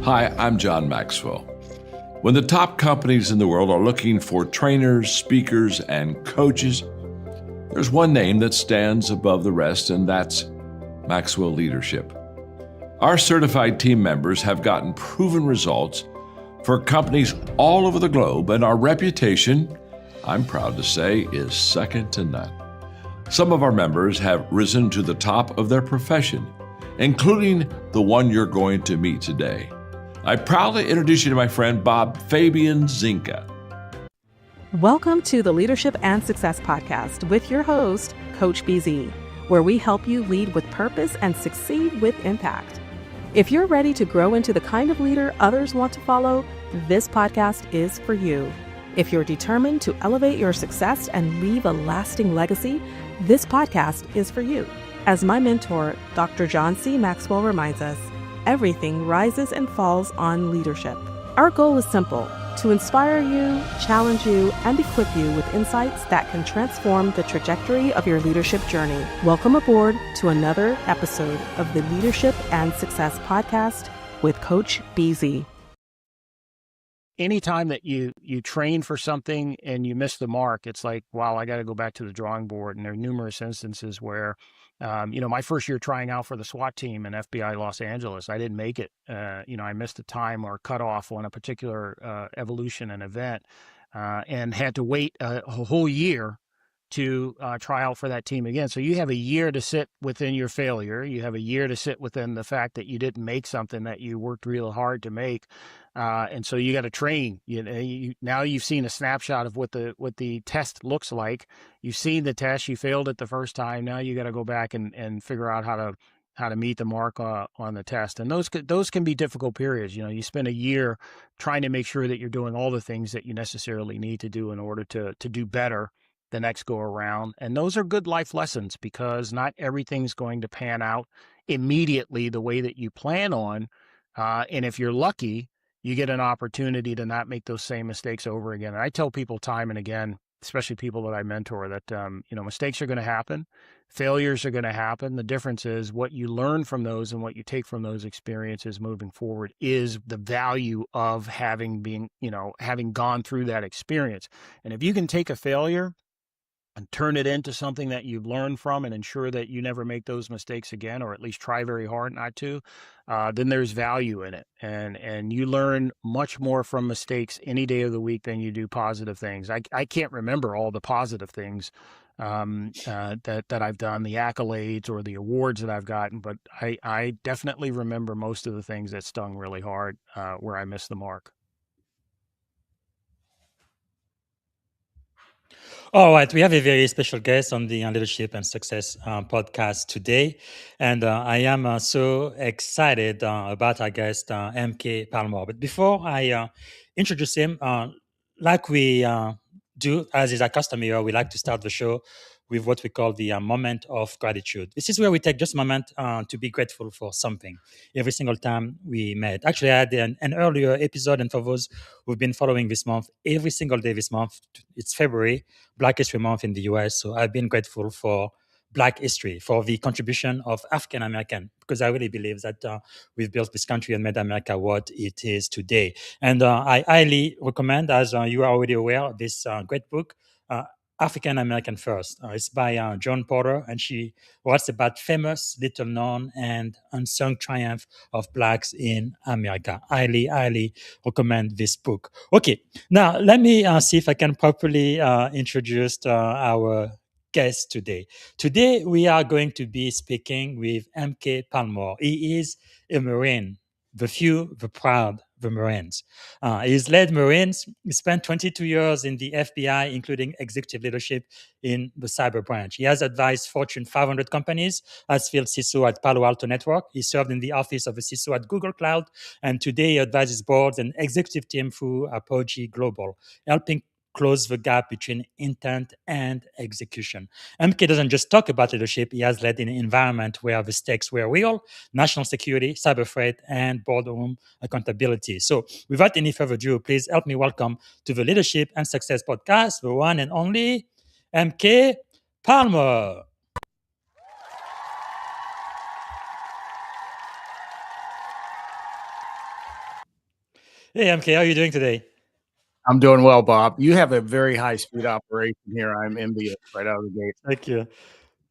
Hi, I'm John Maxwell. When the top companies in the world are looking for trainers, speakers, and coaches, there's one name that stands above the rest, and that's Maxwell Leadership. Our certified team members have gotten proven results for companies all over the globe, and our reputation, I'm proud to say, is second to none. Some of our members have risen to the top of their profession, including the one you're going to meet today. I proudly introduce you to my friend Bob Fabian Zinka. Welcome to the Leadership and Success Podcast with your host, Coach BZ, where we help you lead with purpose and succeed with impact. If you're ready to grow into the kind of leader others want to follow, this podcast is for you. If you're determined to elevate your success and leave a lasting legacy, this podcast is for you. As my mentor, Dr. John C. Maxwell reminds us, everything rises and falls on leadership. Our goal is simple: to inspire you, challenge you, and equip you with insights that can transform the trajectory of your leadership journey. Welcome aboard to another episode of the Leadership and Success Podcast with Coach BZ. Anytime that you train for something and you miss the mark, it's like, wow, I got to go back to the drawing board. And there are numerous instances where, my first year trying out for the SWAT team in FBI Los Angeles, I didn't make it. I missed a time or cutoff on a particular evolution and event, and had to wait a whole year to try out for that team again. So you have a year to sit within your failure. You have a year to sit within the fact that you didn't make something that you worked real hard to make. And so you got to train. Now you've seen a snapshot of what the test looks like. You've seen the test. You failed it the first time. Now you got to go back and figure out how to meet the mark on the test. And those can be difficult periods. You spend a year trying to make sure that you're doing all the things that you necessarily need to do in order to do better the next go around. And those are good life lessons, because not everything's going to pan out immediately the way that you plan on. And if you're lucky, you get an opportunity to not make those same mistakes over again. And I tell people time and again, especially people that I mentor, that, mistakes are going to happen. Failures are going to happen. The difference is what you learn from those and what you take from those experiences moving forward is the value of having gone through that experience. And if you can take a failure and turn it into something that you've learned from and ensure that you never make those mistakes again, or at least try very hard not to, then there's value in it. And you learn much more from mistakes any day of the week than you do positive things. I can't remember all the positive things that I've done, the accolades or the awards that I've gotten, but I definitely remember most of the things that stung really hard, where I missed the mark. All right, we have a very special guest on the Leadership and Success podcast today, and I am so excited about our guest, MK Palmore. But before I introduce him, like we do, as is our custom here, we like to start the show with what we call the moment of gratitude. This is where we take just a moment to be grateful for something every single time we met. Actually, I had an earlier episode, and for those who've been following this month, every single day this month, it's February, Black History Month in the US. So I've been grateful for Black history, for the contribution of African American, because I really believe that we've built this country and made America what it is today. And I highly recommend, as you are already aware, this great book, African American First. It's by John Porter, and she writes about famous, little known, and unsung triumph of Blacks in America. Highly recommend this book. Okay, now let me see if I can properly introduce our guest today. Today, we are going to be speaking with MK Palmore. He is a Marine, the few, the proud, the Marines. He's led Marines. He spent 22 years in the FBI, including executive leadership in the cyber branch. He has advised Fortune 500 companies as field CISO at Palo Alto Network. He served in the office of a CISO at Google Cloud, and today he advises boards and executive team through Apogee Global, helping close the gap between intent and execution. MK doesn't just talk about leadership. He has led in an environment where the stakes were real: national security, cyber threat, and boardroom accountability. So without any further ado, please help me welcome to the Leadership and Success Podcast, the one and only MK Palmore. Hey, MK, how are you doing today? I'm doing well, Bob. You have a very high speed operation here. I'm envious right out of the gate. Thank you.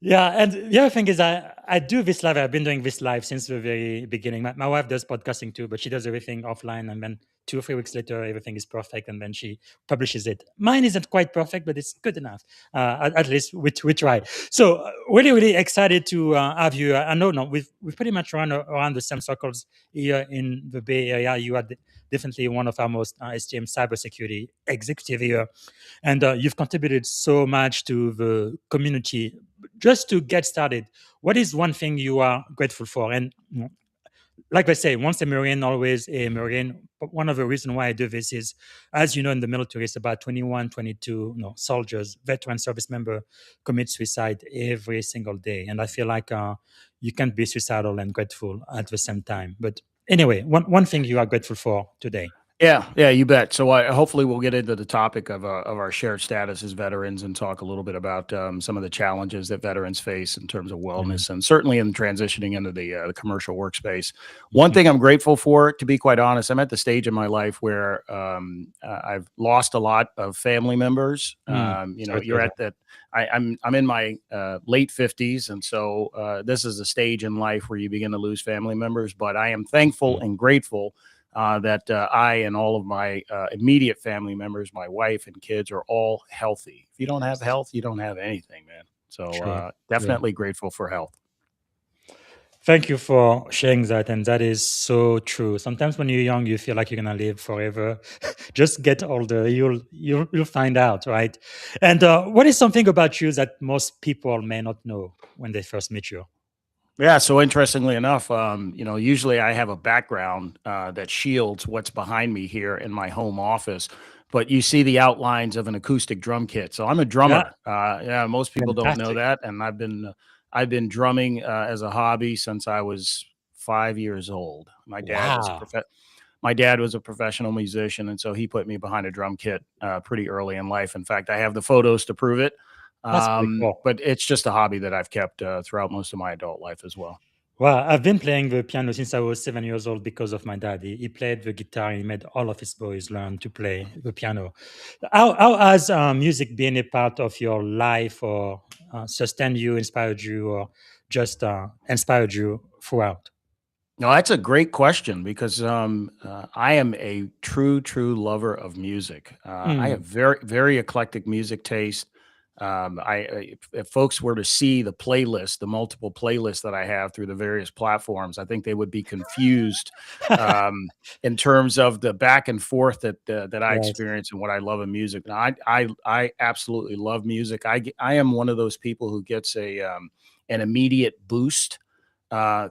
Yeah, and the other thing is I do this live. I've been doing this live since the very beginning. My wife does podcasting too, but she does everything offline, and then 2 or 3 weeks later, everything is perfect, and then she publishes it. Mine isn't quite perfect, but it's good enough. At least we try. So really excited to have you. I know no, we've pretty much run around the same circles here in the Bay Area. You are definitely one of our most esteemed cybersecurity executive here, and you've contributed so much to the community. Just to get started, what is one thing you are grateful for? And like I say, once a Marine, always a Marine. But one of the reasons why I do this is, as you know, in the military, it's about 21, 22 soldiers, veteran service member commit suicide every single day. And I feel like you can't be suicidal and grateful at the same time. But anyway, one thing you are grateful for today. Yeah, you bet. So hopefully we'll get into the topic of our shared status as veterans and talk a little bit about some of the challenges that veterans face in terms of Mhm. wellness and certainly in transitioning into the commercial workspace. One thing I'm grateful for, to be quite honest, I'm at the stage in my life where I've lost a lot of family members. Sorry to hear You're that. at that. I'm in my late 50s, and so this is a stage in life where you begin to lose family members. But I am thankful Mm. and grateful that I and all of my immediate family members, my wife and kids, are all healthy. If you don't have health, you don't have anything, man. So Sure. Yeah. definitely grateful for health. Thank you for sharing that. And that is so true. Sometimes when you're young, you feel like you're gonna live forever. Just get older, you'll find out, right? And what is something about you that most people may not know when they first meet you? Yeah. So interestingly enough, usually I have a background that shields what's behind me here in my home office, but you see the outlines of an acoustic drum kit. So I'm a Yeah, drummer. Yeah, most people don't know fantastic. that, and I've been drumming as a hobby since I was 5 years old. Wow, My dad was a professional musician, and so he put me behind a drum kit pretty early in life. In fact, I have the photos to prove it. that's pretty cool. But it's just a hobby that I've kept throughout most of my adult life as well. Well, I've been playing the piano since I was 7 years old because of my dad. He played the guitar. He made all of his boys learn to play the piano. How has music been a part of your life, or sustained you, inspired you, or just inspired you throughout? No, that's a great question because I am a true lover of music. I have Mm, very eclectic music taste. If folks were to see the playlist, the multiple playlists that I have through the various platforms, I think they would be confused in terms of the back and forth that I right. experience and what I love in music. Now, I absolutely love music. I am one of those people who gets an immediate boost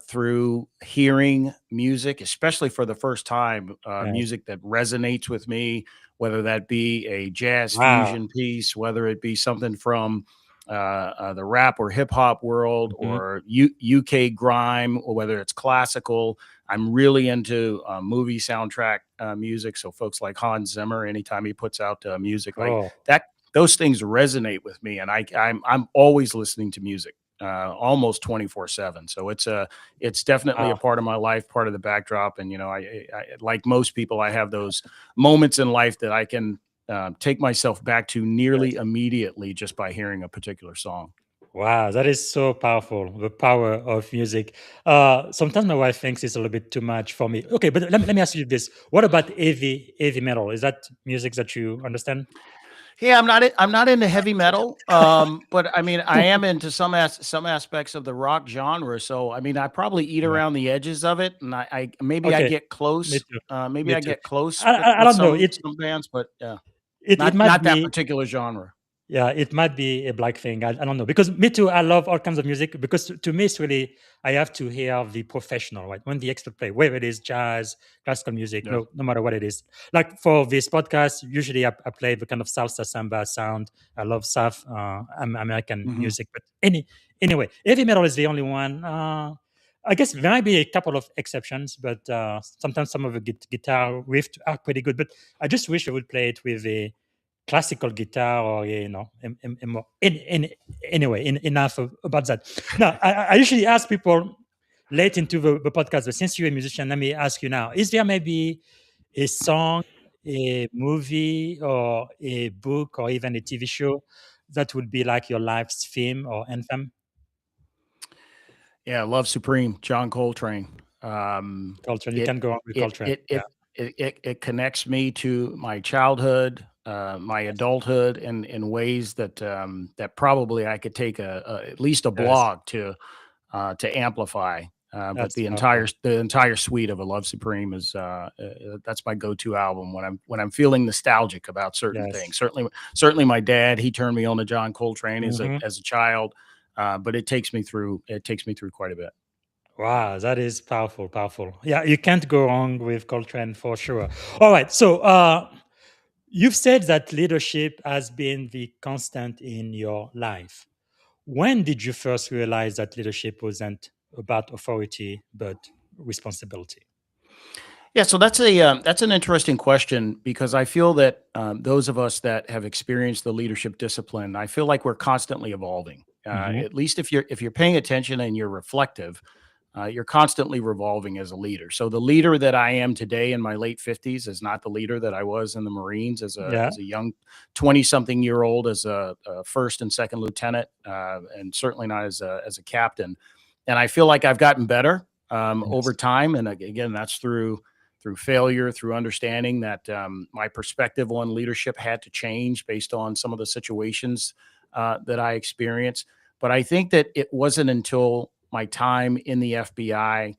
through hearing music, especially for the first time, Right. music that resonates with me, whether that be a jazz Wow. fusion piece, whether it be something from the rap or hip hop world, Hmm. or UK grime, or whether it's classical. I'm really into movie soundtrack music. So folks like Hans Zimmer, anytime he puts out music like Cool. that, those things resonate with me, and I'm always listening to music almost 24/7. So it's definitely a Wow. part of my life, part of the backdrop. And I like most people, I have those moments in life that I can take myself back to nearly immediately just by hearing a particular song. Wow, that is so powerful. The power of music. Sometimes my wife thinks it's a little bit too much for me. Okay, but let me ask you this: what about heavy metal? Is that music that you understand? Yeah, I'm not into heavy metal, but I mean, I am into some aspects of the rock genre. So I mean, I probably eat Yeah. around the edges of it, and I maybe I Okay, get me close. too. Maybe Me I too. get close I with don't know. some bands, but It might not that be. particular genre. Yeah, it might be a black thing. I don't know, because me too. I love all kinds of music, because to me, it's really, I have to hear the professional, right? When the expert play, whether it is jazz, classical music, Yeah. no matter what it is. Like for this podcast, usually I play the kind of salsa samba sound. I love South American Mhm. music, but anyway, heavy metal is the only one. I guess there might be a couple of exceptions, but sometimes some of the guitar riffs are pretty good. But I just wish I would play it with a classical guitar, or anyway, enough about that. Now, I usually ask people late into the podcast, but since you're a musician, let me ask you now: is there maybe a song, a movie, or a book, or even a TV show that would be like your life's theme or anthem? Yeah, Love Supreme, John Coltrane. Coltrane, you It can go on with it Coltrane. it Yeah. it it connects me to my childhood, my adulthood in ways that that probably I could take at least a Yes, blog to amplify. But that's the powerful. entire suite of A Love Supreme is that's my go-to album when I'm feeling nostalgic about certain Yes. things. Certainly my dad, he turned me on to John Coltrane Mhm. as a child, but it takes me through quite a bit. Wow, that is powerful, powerful. Yeah, you can't go wrong with Coltrane for sure. All right, so you've said that leadership has been the constant in your life. When did you first realize that leadership wasn't about authority but responsibility? Yeah, so that's an interesting question because I feel that those of us that have experienced the leadership discipline, I feel like we're constantly evolving. Hmm. At least if you're paying attention and you're reflective, you're constantly revolving as a leader. So the leader that I am today in my late 50s is not the leader that I was in the Marines Yeah. as a young 20-something-year-old as a first and second lieutenant, and certainly not as a captain. And I feel like I've gotten better over Yes. time, and again, that's through failure, through understanding that my perspective on leadership had to change based on some of the situations that I experienced. But I think that it wasn't until my time in the FBI,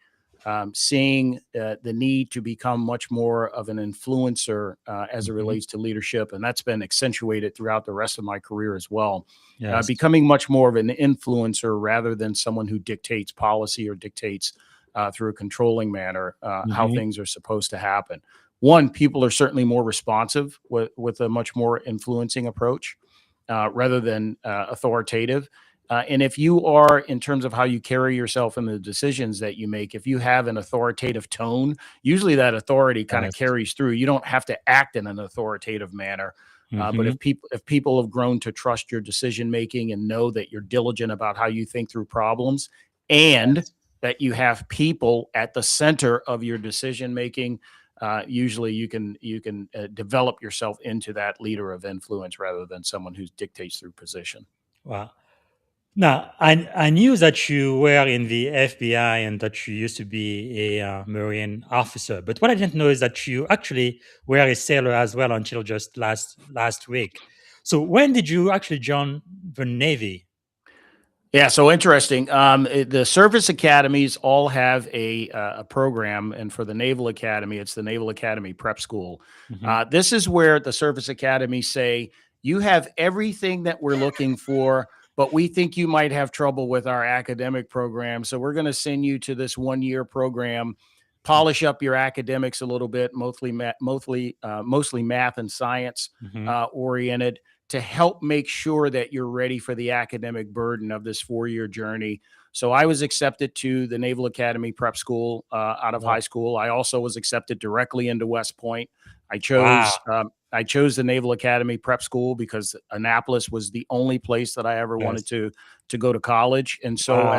seeing the need to become much more of an influencer as it Hmm. relates to leadership, and that's been accentuated throughout the rest of my career as well. Yes. Becoming much more of an influencer rather than someone who dictates policy or dictates through a controlling manner how Hmm. things are supposed to happen. One, people are certainly more responsive with a much more influencing approach rather than authoritative. And if you are, in terms of how you carry yourself and the decisions that you make, if you have an authoritative tone, usually that authority kind of Yes. carries through. You don't have to act in an authoritative manner. But Hmm. if people have grown to trust your decision making and know that you're diligent about how you think through problems, and Yes. that you have people at the center of your decision making, usually you can develop yourself into that leader of influence rather than someone who dictates through position. Wow. Now, I knew that you were in the FBI and that you used to be a Marine officer, but what I didn't know is that you actually were a sailor as well until just last week. So when did you actually join the Navy? Yeah, so interesting. The service academies all have a program, and for the Naval Academy, it's the Naval Academy Prep School. Hmm. This is where the service academies say you have everything that we're looking for, but we think you might have trouble with our academic program, so we're going to send you to this 1 year program. Polish up your academics a little bit, mostly math and science Hmm. oriented, to help make sure that you're ready for the academic burden of this 4 year journey. So I was accepted to the Naval Academy Prep School out of high Wow. school. I also was accepted directly into West Point. Wow. I chose the Naval Academy Prep School because Annapolis was the only place that I ever wanted Yes. to go to college. And so Wow.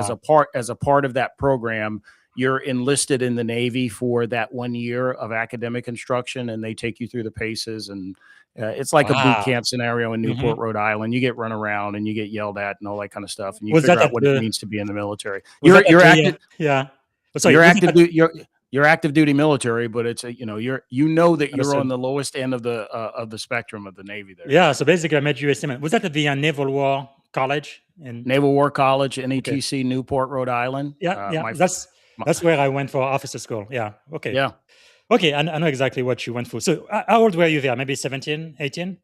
as a part of that program, you're enlisted in the Navy for that 1 year of academic instruction, and they take you through the paces. And it's like a boot Wow. camp scenario in Hmm. Newport, Rhode Island. You get run around and you get yelled at and all that kind of stuff, and you Was figure that out at what it the means to be in the military. was that at You're the active. yeah? Oh, sorry, You're was it active. at You're active duty military, but it's you know that you're on understood? the lowest end of the spectrum of the Navy there. Yeah, so basically I met USM. Was that at the Naval War College in Naval War College, okay. NATC, Newport, Rhode Island. Yeah, yeah. My That's where I went for officer school. Yeah. Okay. yeah, Okay, I know exactly what you went for. So how old were you there? Maybe 17, 18?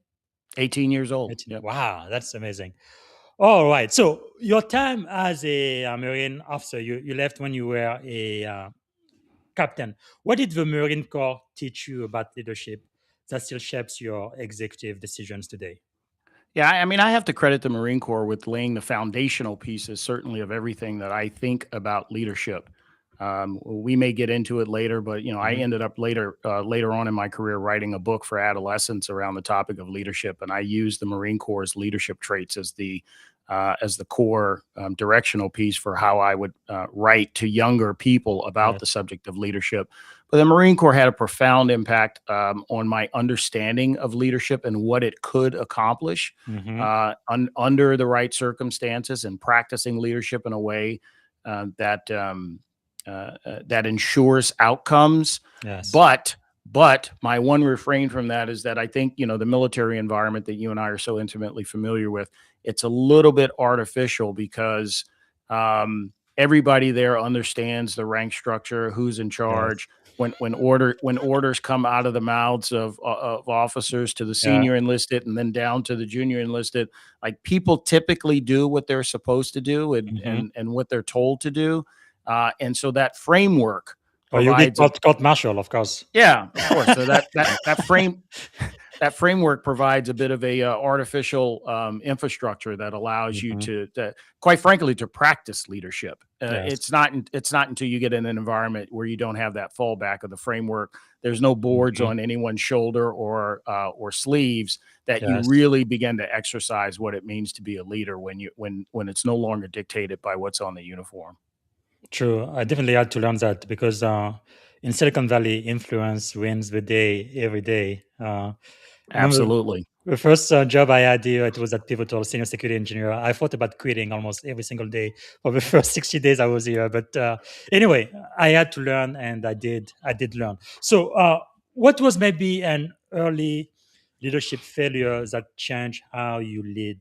18 years old. 18. Yep. Wow, that's amazing. All right. So your time as a Marine officer, you left when you were a captain. What did the Marine Corps teach you about leadership that still shapes your executive decisions today? Yeah, I mean, I have to credit the Marine Corps with laying the foundational pieces, certainly of everything that I think about leadership. We may get into it later, but I Mhm. ended up later on in my career writing a book for adolescents around the topic of leadership, and I used the Marine Corps' leadership traits as the core directional piece for how I would write to younger people about the Yes. subject of leadership. But the Marine Corps had a profound impact on my understanding of leadership and what it could accomplish Mm-hmm. under the right circumstances, and practicing leadership in a way that that ensures outcomes. Yes. But my one refrain from that is that I think, the military environment that you and I are so intimately familiar with, it's a little bit artificial because everybody there understands the rank structure, who's in Yes. charge. When orders come out of the mouths of officers to the Yeah. senior enlisted and then down to the junior enlisted, like, people typically do what they're supposed to do, and Mm-hmm. what they're told to do, and so that framework Or you did provides a court martial, of course. yeah, of course. So that framework provides a bit of a artificial infrastructure that allows you Mm-hmm. to, quite frankly, to practice leadership. Yes. It's not until you get in an environment where you don't have that fallback of the framework. There's no boards Mm-hmm. on anyone's shoulder or sleeves that you Yes. really begin to exercise what it means to be a leader when it's no longer dictated by what's on the uniform. True. I definitely had to learn that because in Silicon Valley, influence wins the day every day. I remember Absolutely. the first job I had here, it was at Pivotal, senior security engineer. I thought about quitting almost every single day for the first 60 days I was here. But anyway, I had to learn, and I did. I did learn. So, what was maybe an early leadership failure that changed how you lead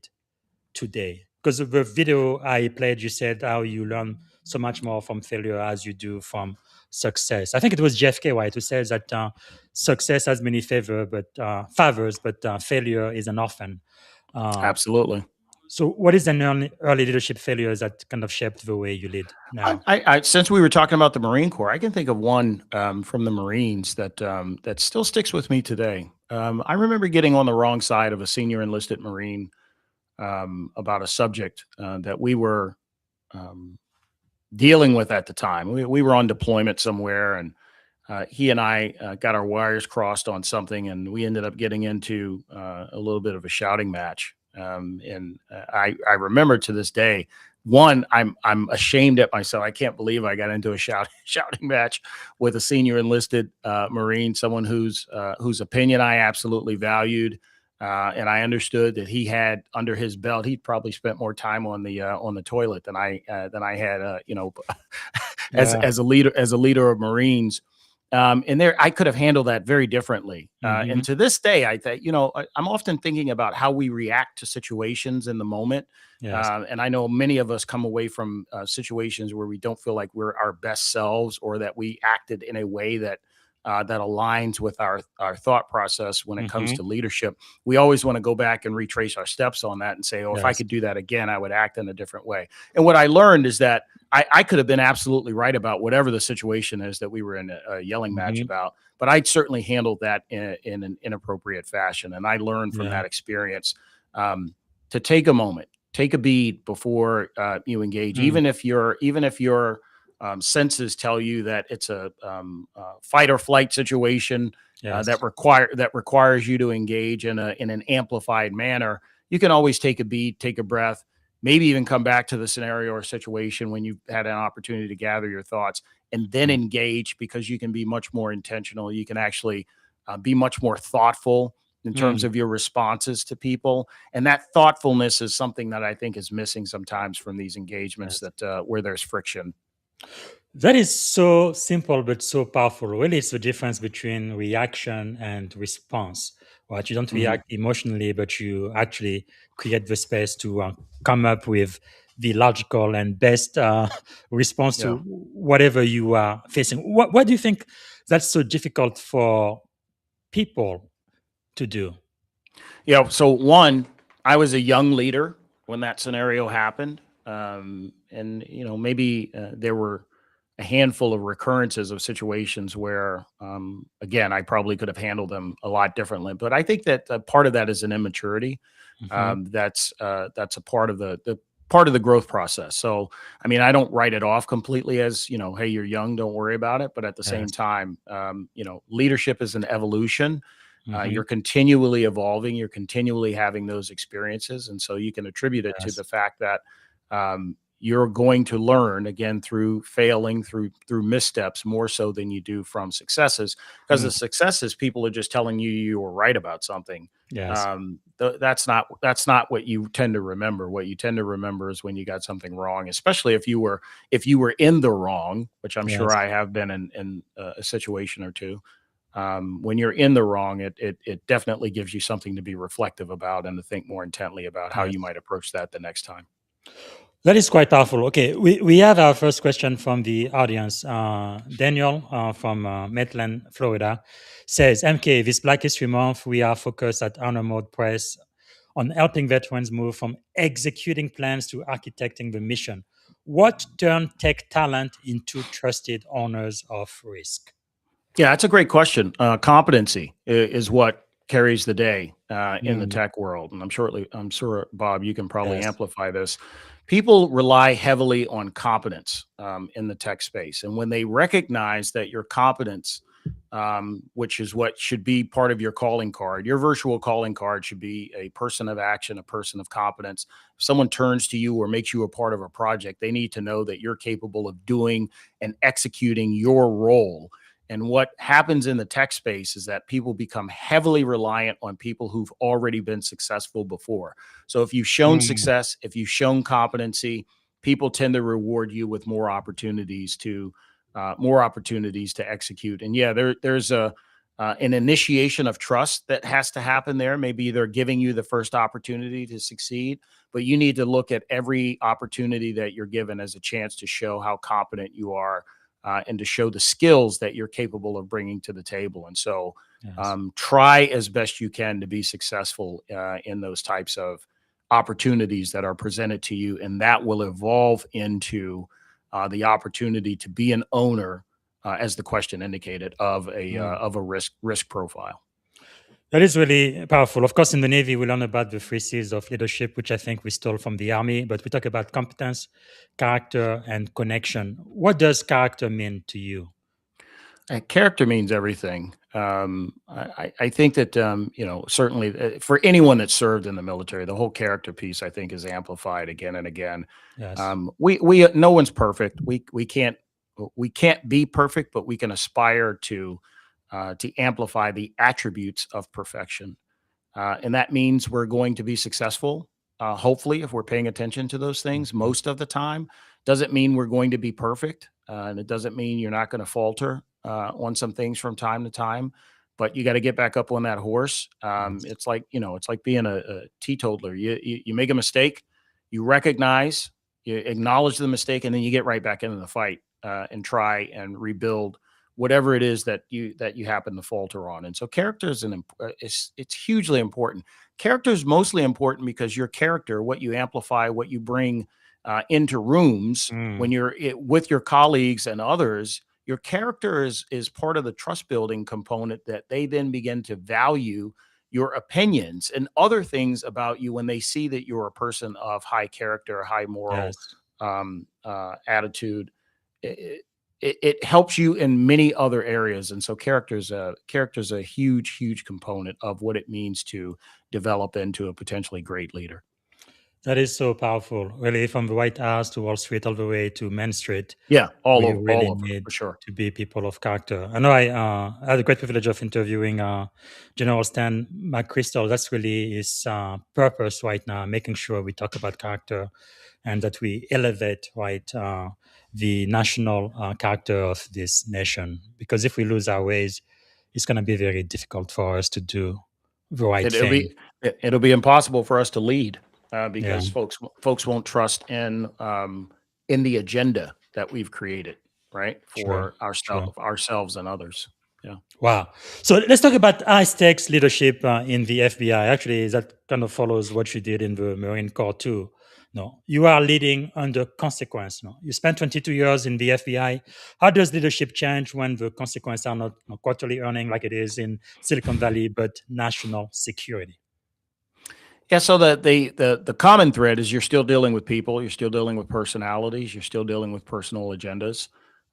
today? Because the video I played, you said how you learn so much more from failure as you do from success. I think it was JFK White who says that success has many favors, but failure is an orphan. Uh, Absolutely. so, what is an early leadership failure that kind of shaped the way you lead now? Since we were talking about the Marine Corps, I can think of one from the Marines that still sticks with me today. I remember getting on the wrong side of a senior enlisted Marine about a subject that we were um, dealing with at the time. We were on deployment somewhere, and he and I got our wires crossed on something, and we ended up getting into a little bit of a shouting match. I remember to this day. One, I'm ashamed at myself. I can't believe I got into a shouting match with a senior enlisted Marine, someone whose opinion I absolutely valued, and I understood that he had under his belt. He'd probably spent more time on the toilet than I had. Yeah. As a leader of Marines. And there, I could have handled that very differently. Hmm. And to this day, I think, I'm often thinking about how we react to situations in the moment. Yes. And I know many of us come away from situations where we don't feel like we're our best selves, or that we acted in a way that that aligns with our thought process when it comes Hmm. to leadership. We always want to go back and retrace our steps on that and say, oh, if I Yes. could do that again, I would act in a different way. And what I learned is that I could have been absolutely right about whatever the situation is that we were in a yelling match Hmm. about, but I certainly handled that in an inappropriate fashion. And I learned from Yeah. that experience to take a moment, take a beat before you engage, Mm. even if your senses tell you that it's a fight or flight situation Yes. that requires you to engage in an amplified manner. You can always take a beat, take a breath, maybe even come back to the scenario or situation when you've had an opportunity to gather your thoughts, and then Mm. engage, because you can be much more intentional. You can actually be much more thoughtful in terms Mm. of your responses to people. And that thoughtfulness is something that I think is missing sometimes from these engagements Yes. that where there's friction. That is so simple but so powerful. Really, it's the difference between reaction and response. Right? You don't Mhm. react emotionally, but you actually create the space to come up with the logical and best response to Yeah. whatever you are facing. What do you think that's so difficult for people to do? Yeah. So one, I was a young leader when that scenario happened, and maybe there were a handful of recurrences of situations where, again, I probably could have handled them a lot differently. But I think that part of that is an immaturity. Hmm. That's a part of the growth process. So, I mean, I don't write it off completely as, hey, you're young, don't worry about it. But at the same Yes. time, leadership is an evolution. Hmm. You're continually evolving. You're continually having those experiences, and so you can attribute it to Yes. the fact that you're going to learn again through failing, through missteps, more so than you do from successes. Because the successes, people are just telling you were right about something. Yes. That's not what you tend to remember. What you tend to remember is when you got something wrong, especially if you were in the wrong, which I'm sure Yes. I have been in a situation or two. When you're in the wrong, it definitely gives you something to be reflective about and to think more intently about how you Yes. might approach that the next time. That is quite powerful. Okay, we have our first question from the audience. Daniel from Maitland, Florida, says, MK, this Black History Month, we are focused at Honor Mode Press on helping veterans move from executing plans to architecting the mission. What turned tech talent into trusted owners of risk? Yeah, that's a great question. Competency is what carries the day in the tech world, and I'm sure, Bob, you can probably Yes. amplify this. People rely heavily on competence in the tech space, and when they recognize that your competence, which is what should be part of your calling card, your virtual calling card should be a person of action, a person of competence. If someone turns to you or makes you a part of a project, they need to know that you're capable of doing and executing your role. And what happens in the tech space is that people become heavily reliant on people who've already been successful before. So if you've shown success, if you've shown competency, people tend to reward you with more opportunities to execute. And yeah, there's an initiation of trust that has to happen there. Maybe they're giving you the first opportunity to succeed, but you need to look at every opportunity that you're given as a chance to show how competent you are. And to show the skills that you're capable of bringing to the table. And so try as best you can to be successful in those types of opportunities that are presented to you. And that will evolve into the opportunity to be an owner, as the question indicated, of a risk profile. That is really powerful. Of course, in the Navy, we learn about the three C's of leadership, which I think we stole from the Army, but we talk about competence, character, and connection. What does character mean to you? Character means everything. I think that, certainly for anyone that served in the military, the whole character piece, I think, is amplified again and again. Yes. No one's perfect. We can't be perfect, but we can aspire to amplify the attributes of perfection. And that means we're going to be successful, hopefully, if we're paying attention to those things most of the time. Doesn't mean we're going to be perfect. And it doesn't mean you're not going to falter on some things from time to time, but you got to get back up on that horse. It's like being a teetotaler. You make a mistake, you recognize, you acknowledge the mistake, and then you get right back into the fight and try and rebuild whatever it is that you happen to falter on. And so character is it's hugely important. Character is mostly important because your character, what you amplify, what you bring into rooms when you're with your colleagues and others, your character is part of the trust building component that they then begin to value your opinions and other things about you when they see that you're a person of high character, high moral attitude. It helps you in many other areas. And so character's a huge component of what it means to develop into a potentially great leader. That is so powerful. Really, from the White House to Wall Street, all the way to Main Street. Yeah, We all really over, need for sure. to be people of character. I know I had the great privilege of interviewing General Stan McChrystal. That's really his purpose right now, making sure we talk about character and that we elevate the national character of this nation. Because if we lose our ways, it's going to be very difficult for us to do the right thing. It'll be impossible for us to lead because Yeah. folks won't trust in the agenda that we've created, right, for ourselves and others. Yeah. Wow. So let's talk about high stakes leadership in the FBI. Actually, that kind of follows what you did in the Marine Corps too. No, you are leading under consequence. No, you spent 22 years in the FBI. How does leadership change when the consequences are not quarterly earning like it is in Silicon Valley, but national security? Yeah, so the common thread is you're still dealing with people, you're still dealing with personalities, you're still dealing with personal agendas.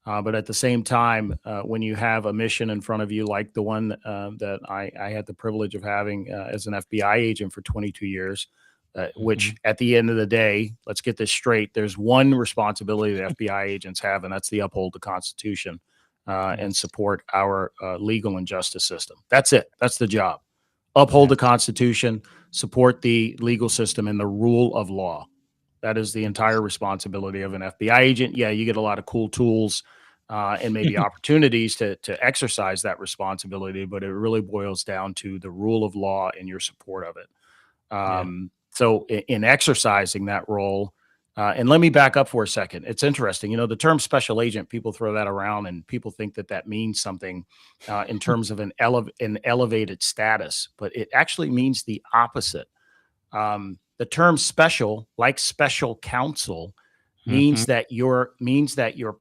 But at the same time, when you have a mission in front of you, like the one that I had the privilege of having as an FBI agent for 22 years, which at the end of the day, let's get this straight. There's one responsibility that FBI agents have, and that's to uphold the Constitution and support our legal and justice system. That's it. That's the job. Uphold the Constitution, support the legal system, and the rule of law. That is the entire responsibility of an FBI agent. Yeah, you get a lot of cool tools and maybe opportunities to exercise that responsibility, but it really boils down to the rule of law and your support of it. So in exercising that role, and let me back up for a second. It's interesting. You know, the term special agent, people throw that around and people think that means something in terms of an elevated status, but it actually means the opposite. The term special, like special counsel, means that your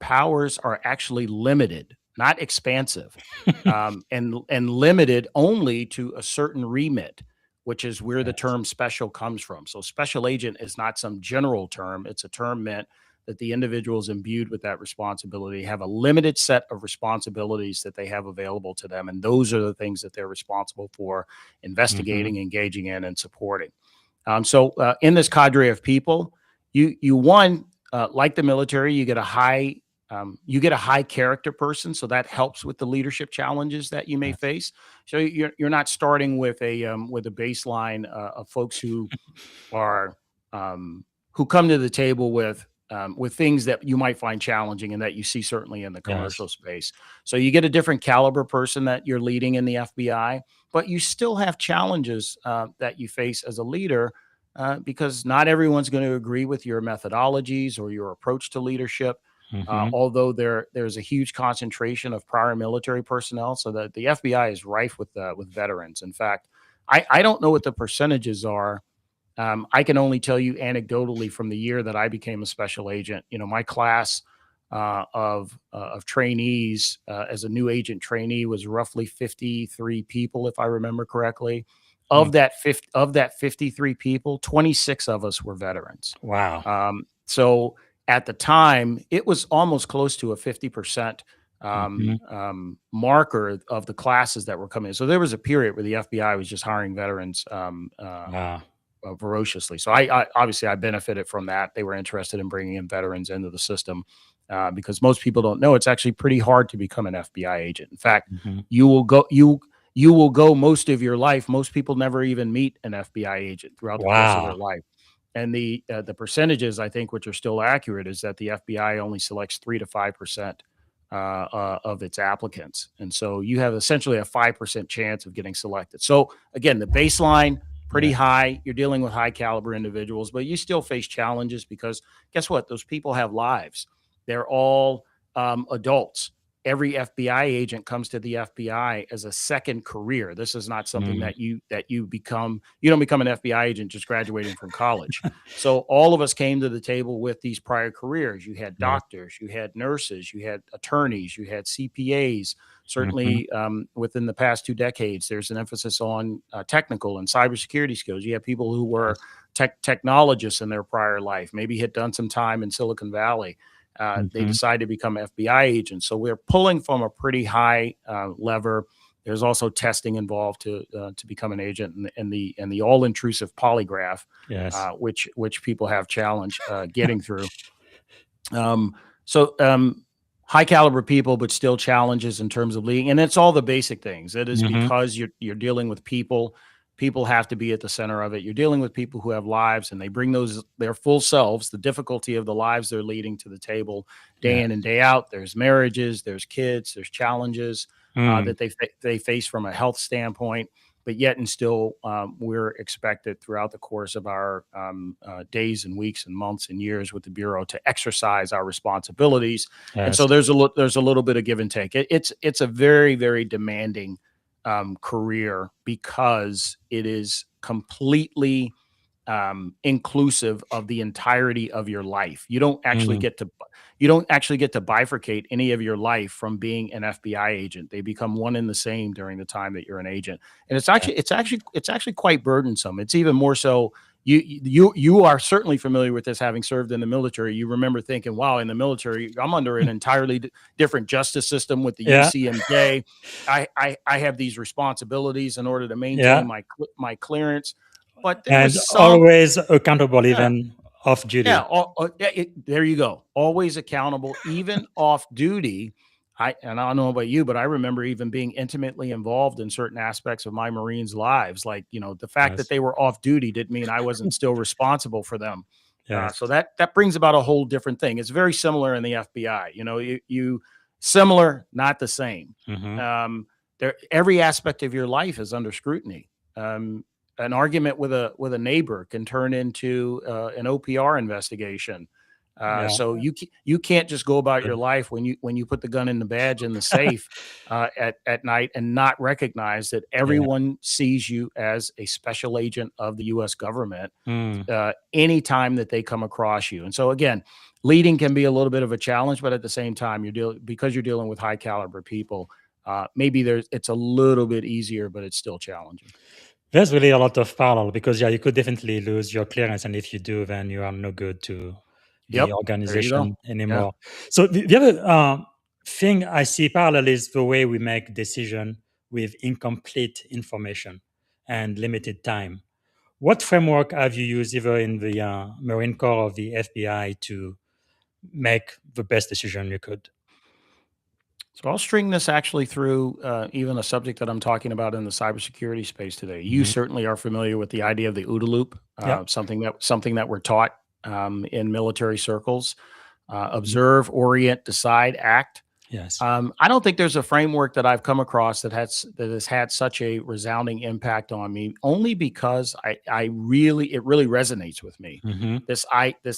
powers are actually limited, not expansive, and limited only to a certain remit, which is where the term special comes from. So special agent is not some general term. It's a term meant that the individuals imbued with that responsibility have a limited set of responsibilities that they have available to them. And those are the things that they're responsible for investigating, engaging in, and supporting. So in this cadre of people, you like the military, you get a high character person, so that helps with the leadership challenges that you may face. So you're not starting with a baseline of folks who are who come to the table with things that you might find challenging and that you see certainly in the commercial space. So you get a different caliber person that you're leading in the FBI, but you still have challenges that you face as a leader because not everyone's going to agree with your methodologies or your approach to leadership. Although there's a huge concentration of prior military personnel, so that the FBI is rife with veterans. In fact, I don't know what the percentages are. I can only tell you anecdotally from the year that I became a special agent. You know, my class of trainees as a new agent trainee was roughly 53 people, if I remember correctly. Of that 53 people, 26 of us were veterans. Wow. So at the time, it was almost close to a 50% marker of the classes that were coming in. So there was a period where the FBI was just hiring veterans ferociously. So I obviously I benefited from that. They were interested in bringing in veterans into the system because most people don't know it's actually pretty hard to become an FBI agent. In fact, you will go most of your life. Most people never even meet an FBI agent throughout the course of their life. And the percentages, I think, which are still accurate, is that the FBI only selects 3 to 5% of its applicants. And so you have essentially a 5% chance of getting selected. So again, the baseline, pretty high. You're dealing with high caliber individuals, but you still face challenges because guess what? Those people have lives. They're all adults. Every FBI agent comes to the FBI as a second career. This is not something that you become. You don't become an FBI agent just graduating from college. So all of us came to the table with these prior careers. You had doctors, you had nurses, you had attorneys, you had CPAs. Certainly within the past 2 decades, there's an emphasis on technical and cybersecurity skills. You have people who were technologists in their prior life, maybe had done some time in Silicon Valley. They decide to become FBI agents. So we're pulling from a pretty high lever. There's also testing involved to become an agent, and the all-intrusive polygraph, which people have challenge getting through. High caliber people, but still challenges in terms of leading, and it's all the basic things. It is because you're dealing with people. People have to be at the center of it. You're dealing with people who have lives, and they bring their full selves, the difficulty of the lives they're leading, to the table day in and day out. There's marriages, there's kids, there's challenges that they face from a health standpoint, but yet and still we're expected throughout the course of our days and weeks and months and years with the Bureau to exercise our responsibilities. And so there's a little bit of give and take. It's a very, very demanding career because it is completely inclusive of the entirety of your life. You don't actually get to bifurcate any of your life from being an FBI agent. They become one and the same during the time that you're an agent, and it's actually quite burdensome. It's even more so. You are certainly familiar with this, having served in the military. You remember thinking, wow, in the military, I'm under an entirely different justice system with the USMC. I have these responsibilities in order to maintain my clearance. but there And was some, always accountable yeah, even off yeah, duty. there you go. Always accountable, even off duty. And I don't know about you, but I remember even being intimately involved in certain aspects of my Marines' lives. Like, the fact that Yes. they were off duty didn't mean I wasn't still responsible for them. Yes. So that brings about a whole different thing. It's very similar in the FBI. You similar, not the same. Hmm. Every aspect of your life is under scrutiny. An argument with a neighbor can turn into an OPR investigation. Yeah. So you can't just go about your Good. life when you put the gun in the badge in the safe at night and not recognize that Yeah. everyone sees you as a special agent of the U.S. government Mm. anytime that they come across you. And so again, leading can be a little bit of a challenge, but at the same time, because you're dealing with high caliber people. Maybe it's a little bit easier, but it's still challenging. There's really a lot of parallel because you could definitely lose your clearance, and if you do, then you are no good to the Yep. There you go. organization Yeah. anymore. So the other thing I see parallel is the way we make decision with incomplete information and limited time. What framework have you used either in the Marine Corps or the FBI to make the best decision you could? So I'll string this actually through even a subject that I'm talking about in the cybersecurity space today. You Hmm. certainly are familiar with the idea of the OODA loop, Yeah. something that we're taught in military circles. Mhm. Observe, orient, decide, act. Yes. I don't think there's a framework that I've come across that has had such a resounding impact on me, only because it really resonates with me. Hmm. This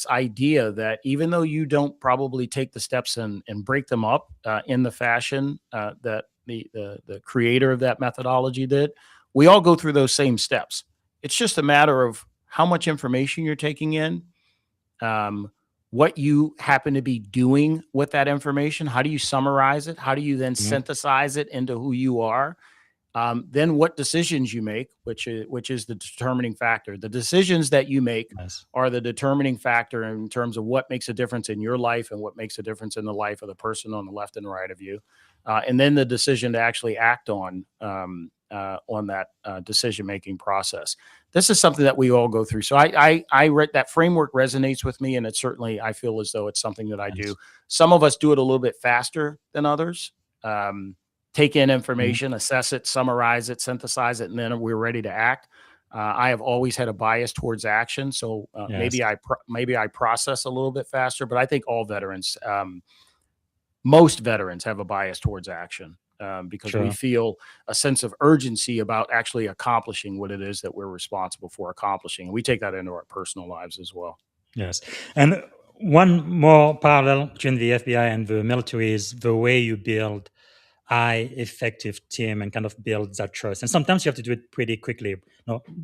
idea that even though you don't probably take the steps and break them up in the fashion that the creator of that methodology did, we all go through those same steps. It's just a matter of how much information you're taking in, um, what you happen to be doing with that information. How do you summarize it? How do you then Hmm. synthesize it into who you are? Then what decisions you make, which is the determining factor. The decisions that you make Yes. are the determining factor in terms of what makes a difference in your life and what makes a difference in the life of the person on the left and right of you. And then the decision to actually act on that decision making process. This is something that we all go through. So I read that framework resonates with me, and it certainly I feel as though it's something that I do. Yes. Some of us do it a little bit faster than others. Take in Mhm. information, assess it, summarize it, synthesize it, and then we're ready to act. I have always had a bias towards action, so Yes. maybe I process a little bit faster. But I think most veterans have a bias towards action because we Sure. feel a sense of urgency about actually accomplishing what it is that we're responsible for accomplishing, and we take that into our personal lives as well. Yes. And one more parallel between the FBI and the military is the way you build high effective team and kind of build that trust. And sometimes you have to do it pretty quickly,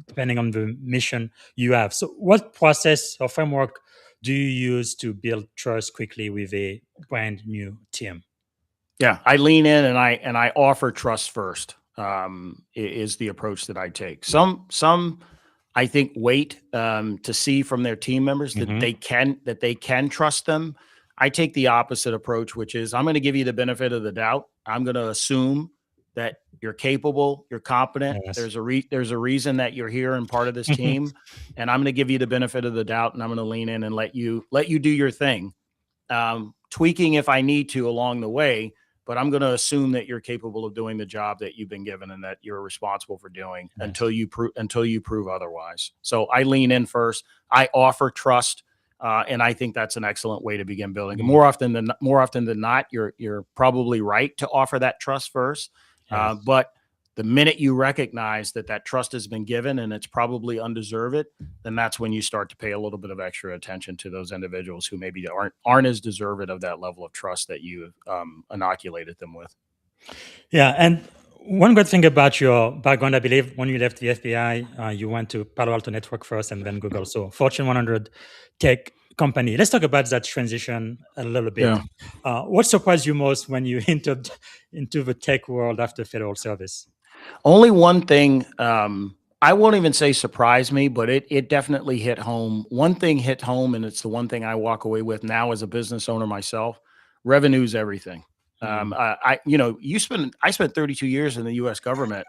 depending on the mission you have. So what process or framework do you use to build trust quickly with a brand new team? Yeah, I lean in and I offer trust first. Is the approach that I take. Some I think wait to see from their team members that Hmm. they can trust them. I take the opposite approach, which is I'm going to give you the benefit of the doubt. I'm going to assume that you're capable, you're competent. Yes. There's a reason that you're here and part of this team, and I'm going to give you the benefit of the doubt, and I'm going to lean in and let you do your thing, tweaking if I need to along the way. But I'm going to assume that you're capable of doing the job that you've been given and that you're responsible for doing Yes. until you prove otherwise. So I lean in first. I offer trust, and I think that's an excellent way to begin building. And Mm. more often than not, you're probably right to offer that trust first. Yes. But the minute you recognize that trust has been given and it's probably undeserved, then that's when you start to pay a little bit of extra attention to those individuals who maybe aren't as deserved of that level of trust that you inoculated them with. Yeah, and one good thing about your background, I believe, when you left the FBI, you went to Palo Alto Network first and then Google. So Fortune 100 tech company. Let's talk about that transition a little bit. Yeah. What surprised you most when you entered into the tech world after federal service? Only one thing, I won't even say surprised me, but it definitely hit home. One thing hit home, and it's the one thing I walk away with now as a business owner myself. Revenue is everything. I spent 32 years in the U.S. government.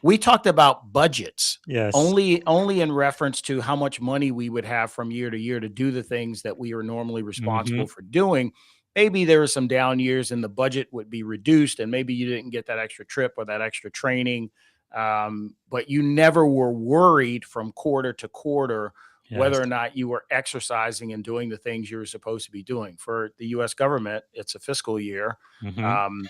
We talked about budgets Yes. only in reference to how much money we would have from year to year to do the things that we are normally responsible for doing. Maybe there were some down years and the budget would be reduced, and maybe you didn't get that extra trip or that extra training. But you never were worried from quarter to quarter whether Yes. or not you were exercising and doing the things you were supposed to be doing. For the U.S. government, it's a fiscal year. Mm-hmm.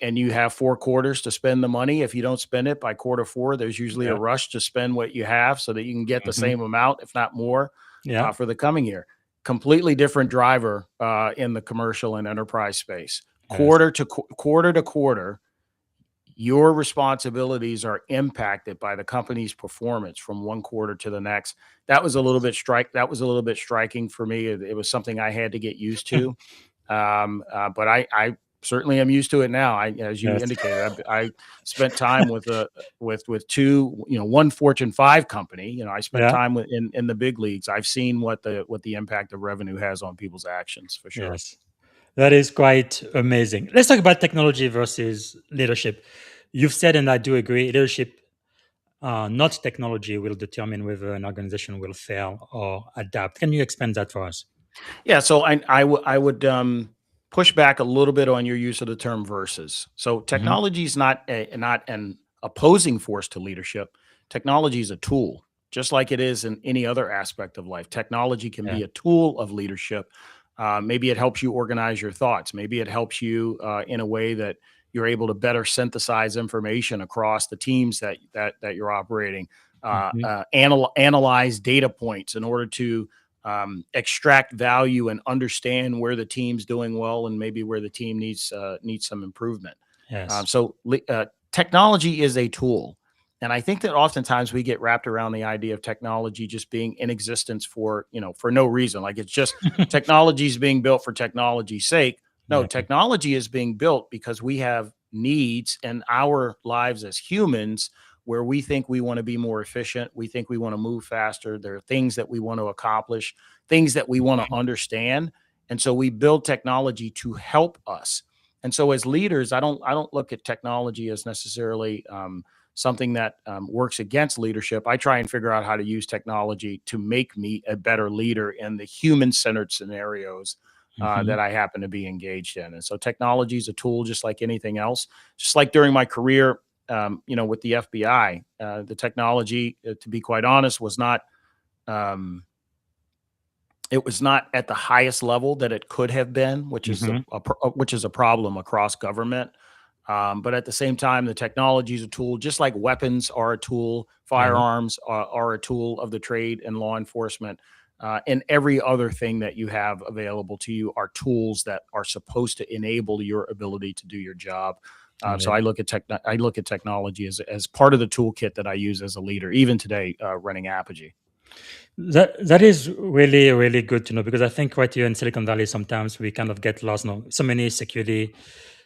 And you have 4 quarters to spend the money. If you don't spend it by quarter 4, there's usually a Yeah. rush to spend what you have so that you can get the Mm-hmm. same amount, if not more, Yeah. for the coming year. Completely different driver in the commercial and enterprise space. Yes. Quarter to quarter, your responsibilities are impacted by the company's performance from one quarter to the next. That was a little bit striking for me. It was something I had to get used to. But I certainly am used to it now. As you Yes. indicated, I spent time with two, one Fortune 5 company. I spent Yeah. time in the big leagues. I've seen what the impact of revenue has on people's actions, for sure. Yes. That is quite amazing. Let's talk about technology versus leadership. You've said, and I do agree, leadership, not technology, will determine whether an organization will fail or adapt. Can you expand that for us? Yeah, so I would push back a little bit on your use of the term versus. So Mm-hmm. technology is not an opposing force to leadership. Technology is a tool, just like it is in any other aspect of life. Technology can Yeah. be a tool of leadership. Maybe it helps you organize your thoughts. Maybe it helps you in a way that you're able to better synthesize information across the teams that you're operating. Mm-hmm. Analyze data points in order to extract value and understand where the team's doing well and maybe where the team needs some improvement. Yes. Technology is a tool. And I think that oftentimes we get wrapped around the idea of technology just being in existence for no reason. Like it's just technology is being built for technology's sake. No, Yeah. technology is being built because we have needs in our lives as humans where we think we want to be more efficient. We think we want to move faster. There are things that we want to accomplish, things that we want to understand. And so we build technology to help us. And so as leaders, I don't look at technology as necessarily something that works against leadership. I try and figure out how to use technology to make me a better leader in the human-centered scenarios Mm-hmm. that I happen to be engaged in. And so technology is a tool just like anything else. Just like during my career, with the FBI, the technology, to be quite honest, was not it was not at the highest level that it could have been, which is Mm-hmm. which is a problem across government. But at the same time, the technology is a tool, just like weapons are a tool, Yeah. firearms are a tool of the trade and law enforcement. And every other thing that you have available to you are tools that are supposed to enable your ability to do your job. So I look at technology as part of the toolkit that I use as a leader, even today, running Apogee. That is really, really good to know, because I think right here in Silicon Valley, sometimes we kind of get lost. So many security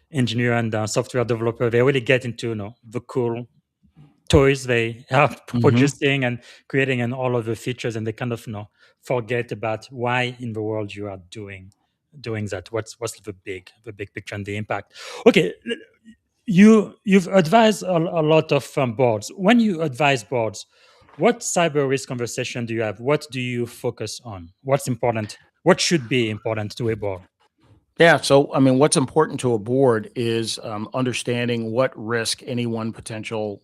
engineer and software developer, they really get into the cool toys they are producing and creating and all of the features, and they kind of forget about why in the world you are doing that. What's the big picture and the impact? Okay, you've advised a lot of boards. When you advise boards, what cyber risk conversation do you have? What do you focus on? What's important? What should be important to a board? Yeah. So, I mean, what's important to a board is understanding what risk any one potential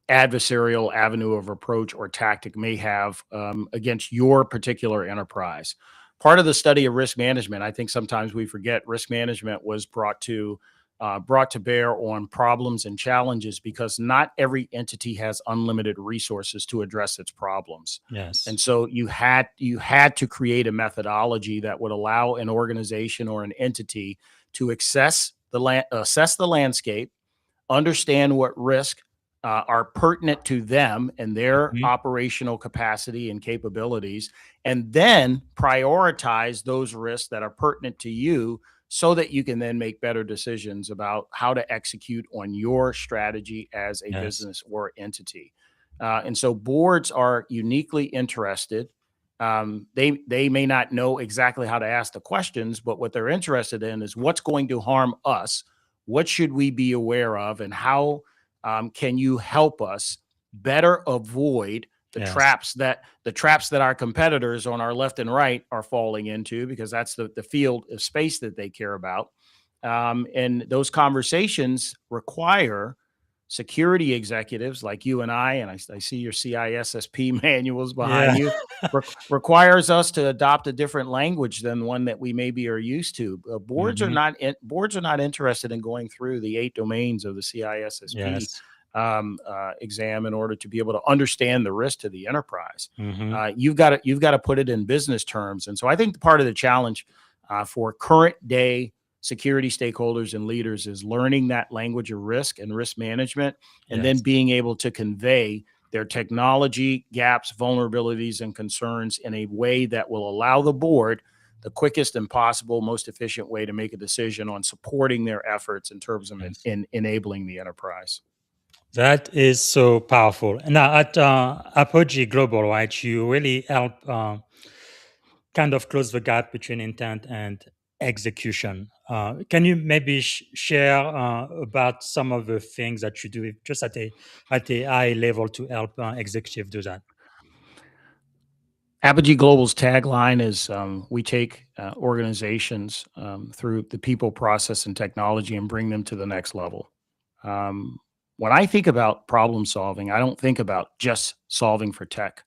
adversarial avenue of approach or tactic may have against your particular enterprise. Part of the study of risk management, I think sometimes we forget risk management was brought to bear on problems and challenges because not every entity has unlimited resources to address its problems. Yes. And so you had to create a methodology that would allow an organization or an entity to assess the landscape, understand what risk are pertinent to them and their Mhm. operational capacity and capabilities, and then prioritize those risks that are pertinent to you so that you can then make better decisions about how to execute on your strategy as a Yes. business or entity. And so boards are uniquely interested They may not know exactly how to ask the questions, but what they're interested in is what's going to harm us, what should we be aware of, and how can you help us better avoid Yes. the traps that our competitors on our left and right are falling into, because that's the field of space that they care about. And those conversations require security executives like you and I see your CISSP manuals Yeah. behind you, requires us to adopt a different language than one that we maybe are used to. Hmm. Boards are not interested in going through the 8 domains of the CISSP Yes. exam in order to be able to understand the risk to the enterprise. Hmm. You've got to put it in business terms, and so I think part of the challenge for current day security stakeholders and leaders is learning that language of risk and risk management, and then Yes. being able to convey their technology gaps, vulnerabilities, and concerns in a way that will allow the board the quickest and possible, most efficient way to make a decision on supporting their efforts in terms of Yes. in enabling the enterprise. That is so powerful. Now, at Apogee Global, right, you really help kind of close the gap between intent and execution. Can you maybe share about some of the things that you do just at a high level to help executive do that? Apogee Global's tagline is we take organizations through the people, process, and technology and bring them to the next level. Um, when I think about problem solving, I don't think about just solving for tech.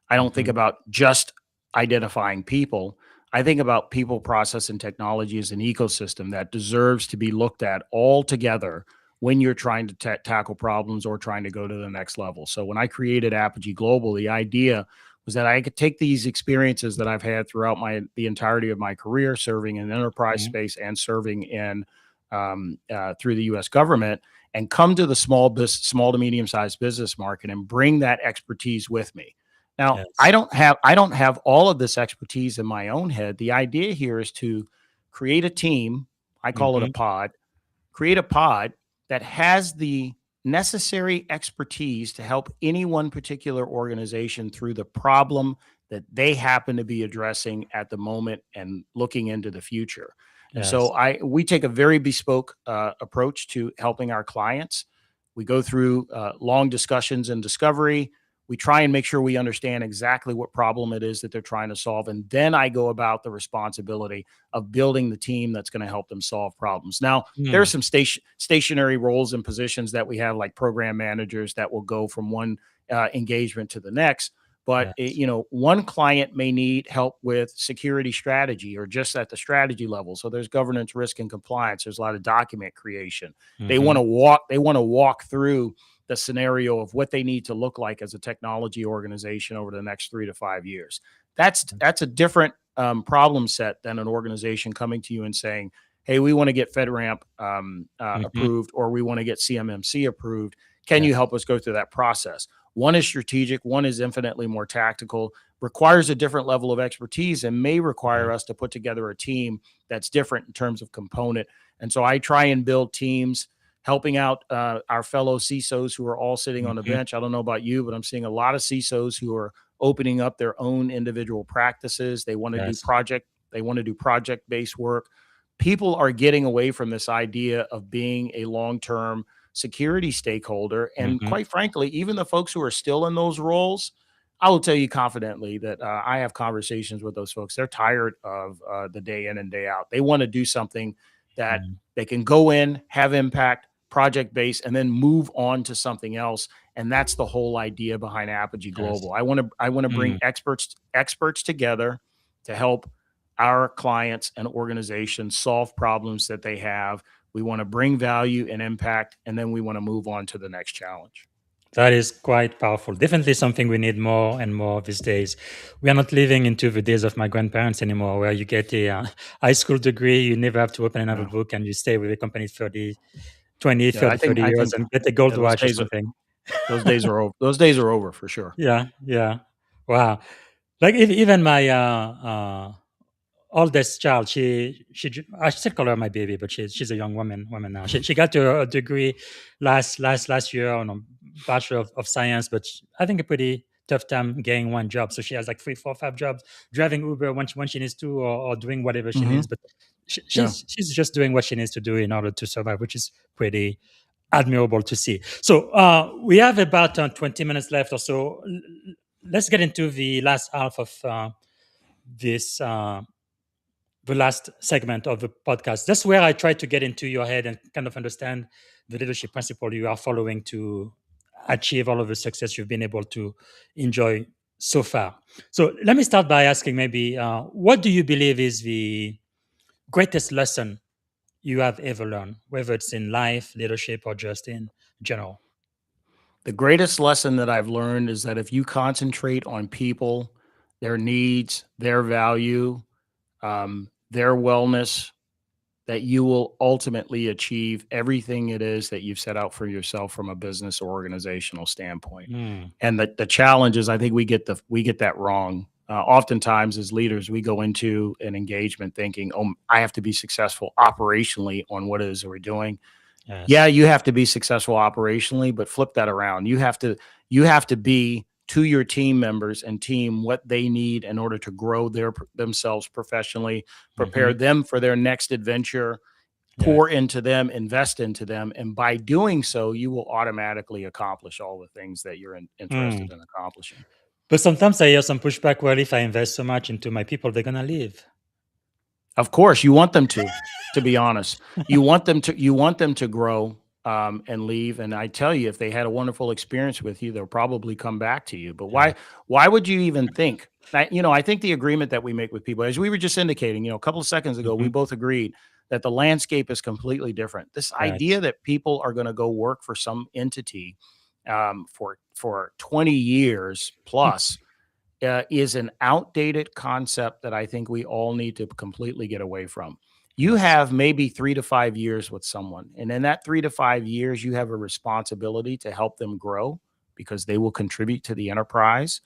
I don't think Hmm. about just identifying people. I think about people, process, and technology as an ecosystem that deserves to be looked at all together when you're trying to tackle problems or trying to go to the next level. So when I created Apogee Global, the idea was that I could take these experiences that I've had throughout the entirety of my career, serving in enterprise Hmm. space and serving in through the U.S. government, and come to the small to medium sized business market and bring that expertise with me. Now, Yes. I don't have all of this expertise in my own head. The idea here is to create a team. I call it a Hmm. pod. Create a pod that has the necessary expertise to help any one particular organization through the problem that they happen to be addressing at the moment and looking into the future. And so Yes. we take a very bespoke approach to helping our clients. We go through long discussions and discovery. We try and make sure we understand exactly what problem it is that they're trying to solve, and then I go about the responsibility of building the team that's going to help them solve problems. Now, there are Mm. some stationary roles and positions that we have, like program managers, that will go from one engagement to the next. But Yes. one client may need help with security strategy or just at the strategy level. So there's governance, risk, and compliance. There's a lot of document creation. They want to Hmm. walk. They want to walk through the scenario of what they need to look like as a technology organization over the next 3 to 5 years. That's a different problem set than an organization coming to you and saying, hey, we want to get FedRAMP Hmm. approved, or we want to get CMMC approved. Can you Yes. help us go through that process? One is strategic, one is infinitely more tactical, requires a different level of expertise, and may require Yes. us to put together a team that's different in terms of component. And so I try and build teams helping out our fellow CISOs who are all sitting on the Hmm. bench. I don't know about you, but I'm seeing a lot of CISOs who are opening up their own individual practices. They want to do Yes. project based work. People are getting away from this idea of being a long term security stakeholder. And Hmm. quite frankly, even the folks who are still in those roles, I will tell you confidently that I have conversations with those folks. They're tired of the day in and day out. They want to do something that they can go in, have impact, project based, and then move on to something else. And that's the whole idea behind Apogee Yes. Global. I want to bring Mm. experts together to help our clients and organizations solve problems that they have. We want to bring value and impact, and then we want to move on to the next challenge. That is quite powerful. Definitely something we need more and more these days. We are not living into the days of my grandparents anymore, where you get a high school degree, you never have to open another Yeah, book, and you stay with the company 30, 20, yeah. 30, 30 I years think and get a gold yeah, watch or something. those days are over for sure. Yeah, yeah. Wow. Like even my oldest child, I still call her my baby, but she's a young woman now. She got her a degree last year on a Bachelor of Science, but I think a pretty tough time getting one job. So she has like 3, 4, 5 jobs, driving Uber when she needs to, or doing whatever she Mm-hmm. needs. But she's just doing what she needs to do in order to survive, which is pretty admirable to see. So we have about 20 minutes left or so. Let's get into the last half of this the last segment of the podcast. That's where I try to get into your head and kind of understand the leadership principle you are following to achieve all of the success you've been able to enjoy so far. So let me start by asking maybe what do you believe is the greatest lesson you have ever learned, whether it's in life, leadership, or just in general? The greatest lesson that I've learned is that if you concentrate on people, their needs, their value, their wellness, that you will ultimately achieve everything it is that you've set out for yourself from a business or organizational standpoint. And the challenge is, I think we get that wrong. Oftentimes as leaders, we go into an engagement thinking, oh, I have to be successful operationally on what it is that we're doing. Yes. Yeah, you have to be successful operationally, but flip that around. You have to be to your team members and team what they need in order to grow themselves professionally, prepare them for their next adventure, pour into them, invest into them. And by doing so, you will automatically accomplish all the things that you're interested in accomplishing. But sometimes I hear some pushback. Well, if I invest so much into my people, they're gonna leave. Of course, you want them to be honest. You want them to grow and leave. And I tell you, if they had a wonderful experience with you, they'll probably come back to you. But why would you even think? I think the agreement that we make with people, as we were just indicating, a couple of seconds ago, we both agreed that the landscape is completely different. This idea that people are going to go work for some entity for 20 years plus is an outdated concept that I think we all need to completely get away from. You have maybe 3 to 5 years with someone, and in that 3 to 5 years, you have a responsibility to help them grow because they will contribute to the enterprise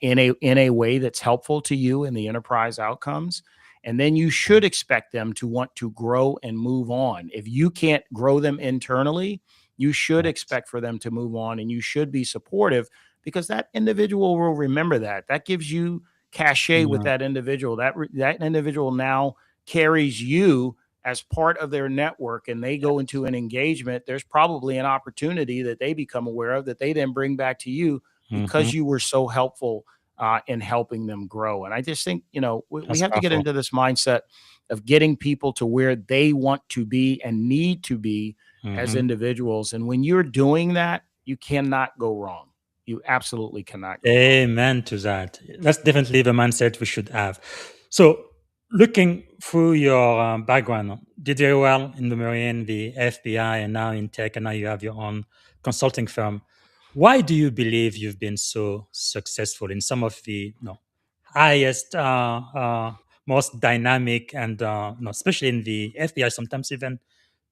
in a way that's helpful to you in the enterprise outcomes. And then you should expect them to want to grow and move on. If you can't grow them internally, you should expect for them to move on, and you should be supportive, because that individual will remember that. That gives you cachet with that individual. That individual now carries you as part of their network, and they go into an engagement. There's probably an opportunity that they become aware of that they then bring back to you because you were so helpful in helping them grow. And I just think, we have to get into this mindset of getting people to where they want to be and need to be as individuals. And when you're doing that, you cannot go wrong. You absolutely cannot go wrong. Amen to that. That's definitely the mindset we should have. So, looking through your background, did very well in the Marine, the FBI, and now in tech, and now you have your own consulting firm. Why do you believe you've been so successful in some of the highest, most dynamic, and especially in the FBI, sometimes even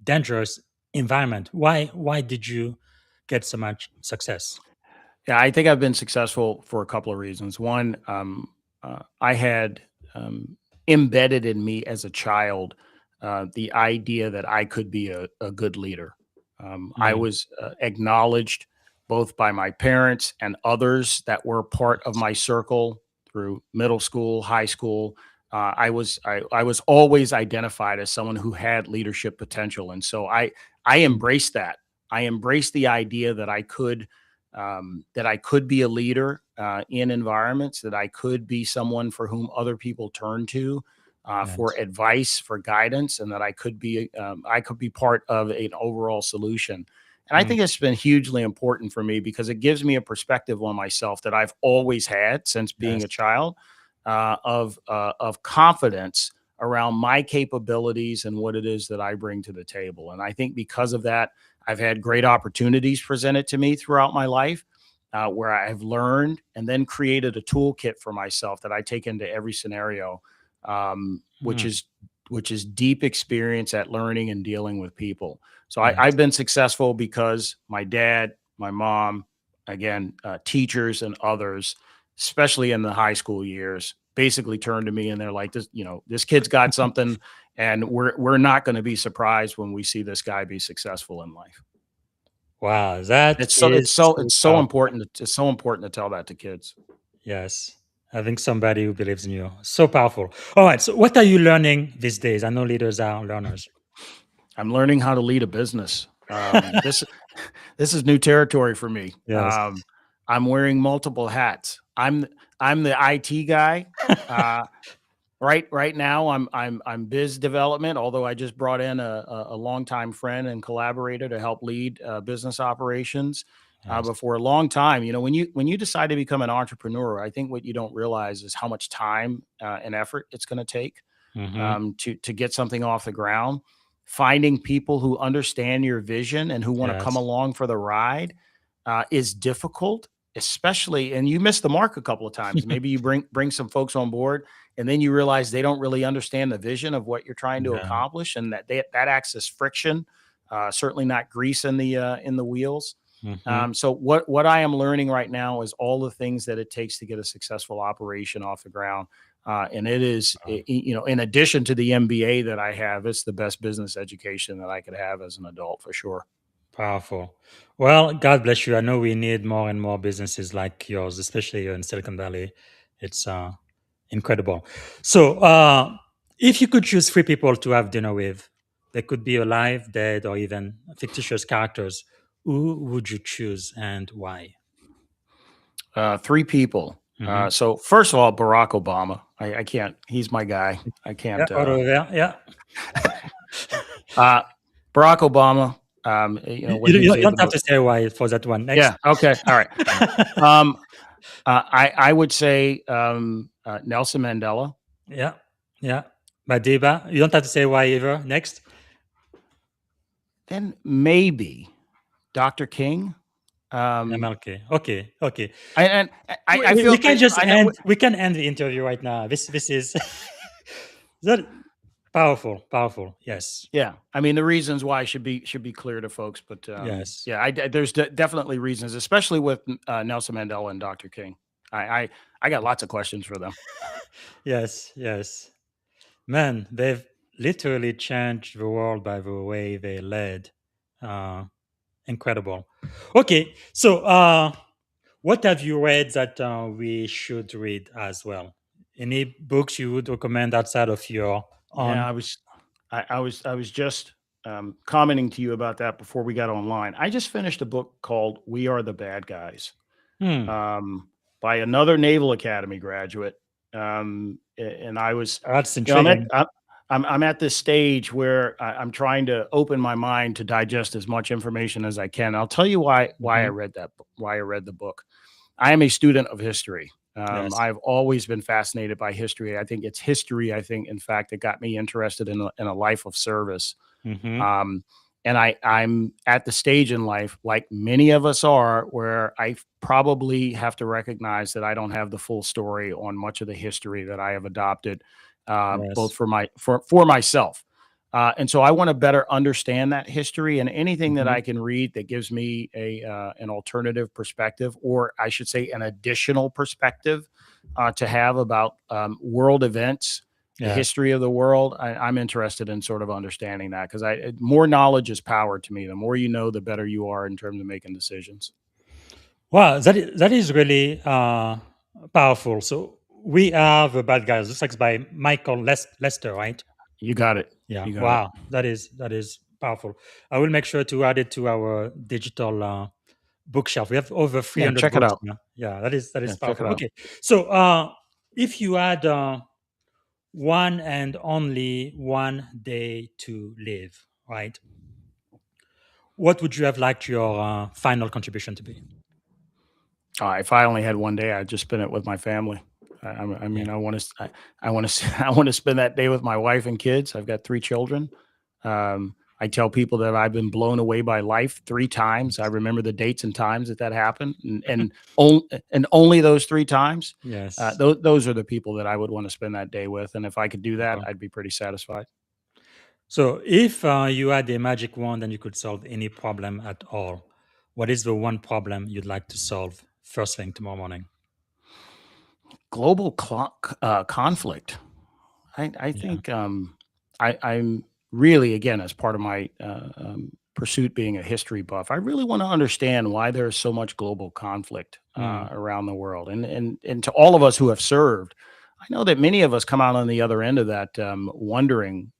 dangerous environment? Why did you get so much success? Yeah, I think I've been successful for a couple of reasons. One, I had embedded in me as a child the idea that I could be a good leader. I was acknowledged both by my parents and others that were part of my circle through middle school, high school. I was always identified as someone who had leadership potential, and so I embraced that. I embraced the idea that I could be a leader in environments, that I could be someone for whom other people turn to for advice, for guidance, and that I could be part of an overall solution. And I think it's been hugely important for me because it gives me a perspective on myself that I've always had since being a child, of confidence around my capabilities and what it is that I bring to the table. And I think because of that, I've had great opportunities presented to me throughout my life where I've learned and then created a toolkit for myself that I take into every scenario, which is deep experience at learning and dealing with people. So I've been successful because my dad, my mom, again, teachers and others, especially in the high school years, basically turned to me and they're like, this kid's got something. And we're not going to be surprised when we see this guy be successful in life. Wow, that It's so it's is so so it's so powerful. important. It's so important to tell that to kids. Yes. Having somebody who believes in you. So powerful. All right. So, what are you learning these days? I know leaders are learners. I'm learning how to lead a business. This is new territory for me. Yes. I'm wearing multiple hats. I'm the IT guy. Uh, right now, I'm biz development. Although I just brought in a longtime friend and collaborator to help lead business operations. Yes. But for a long time, when you decide to become an entrepreneur, I think what you don't realize is how much time and effort it's going to take Mm-hmm. to get something off the ground. Finding people who understand your vision and who want to come Yes. along for the ride is difficult, especially. And you miss the mark a couple of times. Maybe you bring some folks on board, and then you realize they don't really understand the vision of what you're trying to Yeah. accomplish, and that acts as friction. Certainly not grease in the wheels. Mm-hmm. So what I am learning right now is all the things that it takes to get a successful operation off the ground. And it is, in addition to the MBA that I have, it's the best business education that I could have as an adult for sure. Powerful. Well, God bless you. I know we need more and more businesses like yours, especially here in Silicon Valley. It's incredible. So, if you could choose three people to have dinner with, they could be alive, dead, or even fictitious characters. Who would you choose and why? Three people. Mm-hmm. So first of all, Barack Obama. I can't. He's my guy. I Yeah, can't. right over there. Yeah. Uh, Barack Obama. You, What you, he was you don't able have to. to say why for that one. Next. Yeah. Okay. All right. Um, I would say Nelson Mandela. Yeah. Yeah. Madiba. You don't have to say why either. Next. Then maybe Dr. King. MLK. Okay. Okay. And I We, we feel can just I know. end. We can end the interview right now. This is that powerful. Powerful. Yes. Yeah, I mean the reasons why should be clear to folks, but Yes. yeah, there's definitely reasons, especially with Nelson Mandela and Dr. King. I got lots of questions for them. Yes. Yes. Man, they've literally changed the world by the way they led. Uh, Incredible. Okay. So, what have you read that we should read as well? Any books you would recommend outside of your Yeah, own? I was just commenting to you about that before we got online. I just finished a book called "We Are the Bad Guys" Hmm. by another Naval Academy graduate, and I was, That's I'm at intriguing. I'm at this stage where I'm trying to open my mind to digest as much information as I can. I'll tell you why I Mhm. read why I read the book. I am a student of history. Yes. I've always been fascinated by history. I think it's history. I think, in fact, that got me interested in a life of service. Hmm. Um, and I'm at the stage in life, like many of us are, where I probably have to recognize that I don't have the full story on much of the history that I have adopted, both Yes. for myself. And so I want to better understand that history, and anything that Hmm. I can read that gives me an alternative perspective, or I should say, an additional perspective to have about world events, the Yes. history of the world. I'm interested in sort of understanding that, because more knowledge is power to me. The more you know, the better you are in terms of making decisions. Wow, that is really powerful. So we are the bad guys. This is by Michael Lester, right? You got it. Yeah. You got it. Wow, that is powerful. I will make sure to add it to our digital bookshelf. We have over Yeah, 300 check it books out. now. Yeah, that is Yeah, check it powerful. out. Okay, so if you had one and only one day to live, right? What would you have liked your final contribution to be? If I only had one day, I'd just spend it with my family. I Yeah. mean, I want to, I want to spend that day with my wife and kids. I've got three children. I tell people that I've been blown away by life three times. I remember the dates and times that happened, and only those three times. Yes. Those are the people that I would want to spend that day with. And if I could do that, Wow. I'd be pretty satisfied. So, if you had a magic wand and you could solve any problem at all, what is the one problem you'd like to solve first thing tomorrow morning? Global conflict. I Yeah. think I'm really, again, as part of my pursuit being a history buff, I really want to understand why there's so much global conflict around the world. And to all of us who have served, I know that many of us come out on the other end of that, wondering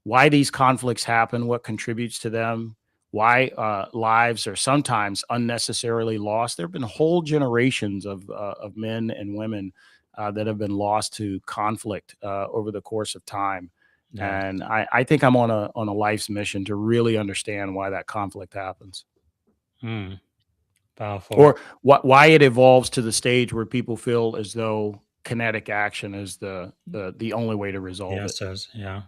why these conflicts happen, what contributes to them, why lives are sometimes unnecessarily lost. There have been whole generations of men and women that have been lost to conflict over the course of time. Yeah. And I think I'm on a life's mission to really understand why that conflict happens, Powerful. or why it evolves to the stage where people feel as though kinetic action is the only way to resolve it. Answers. Yeah.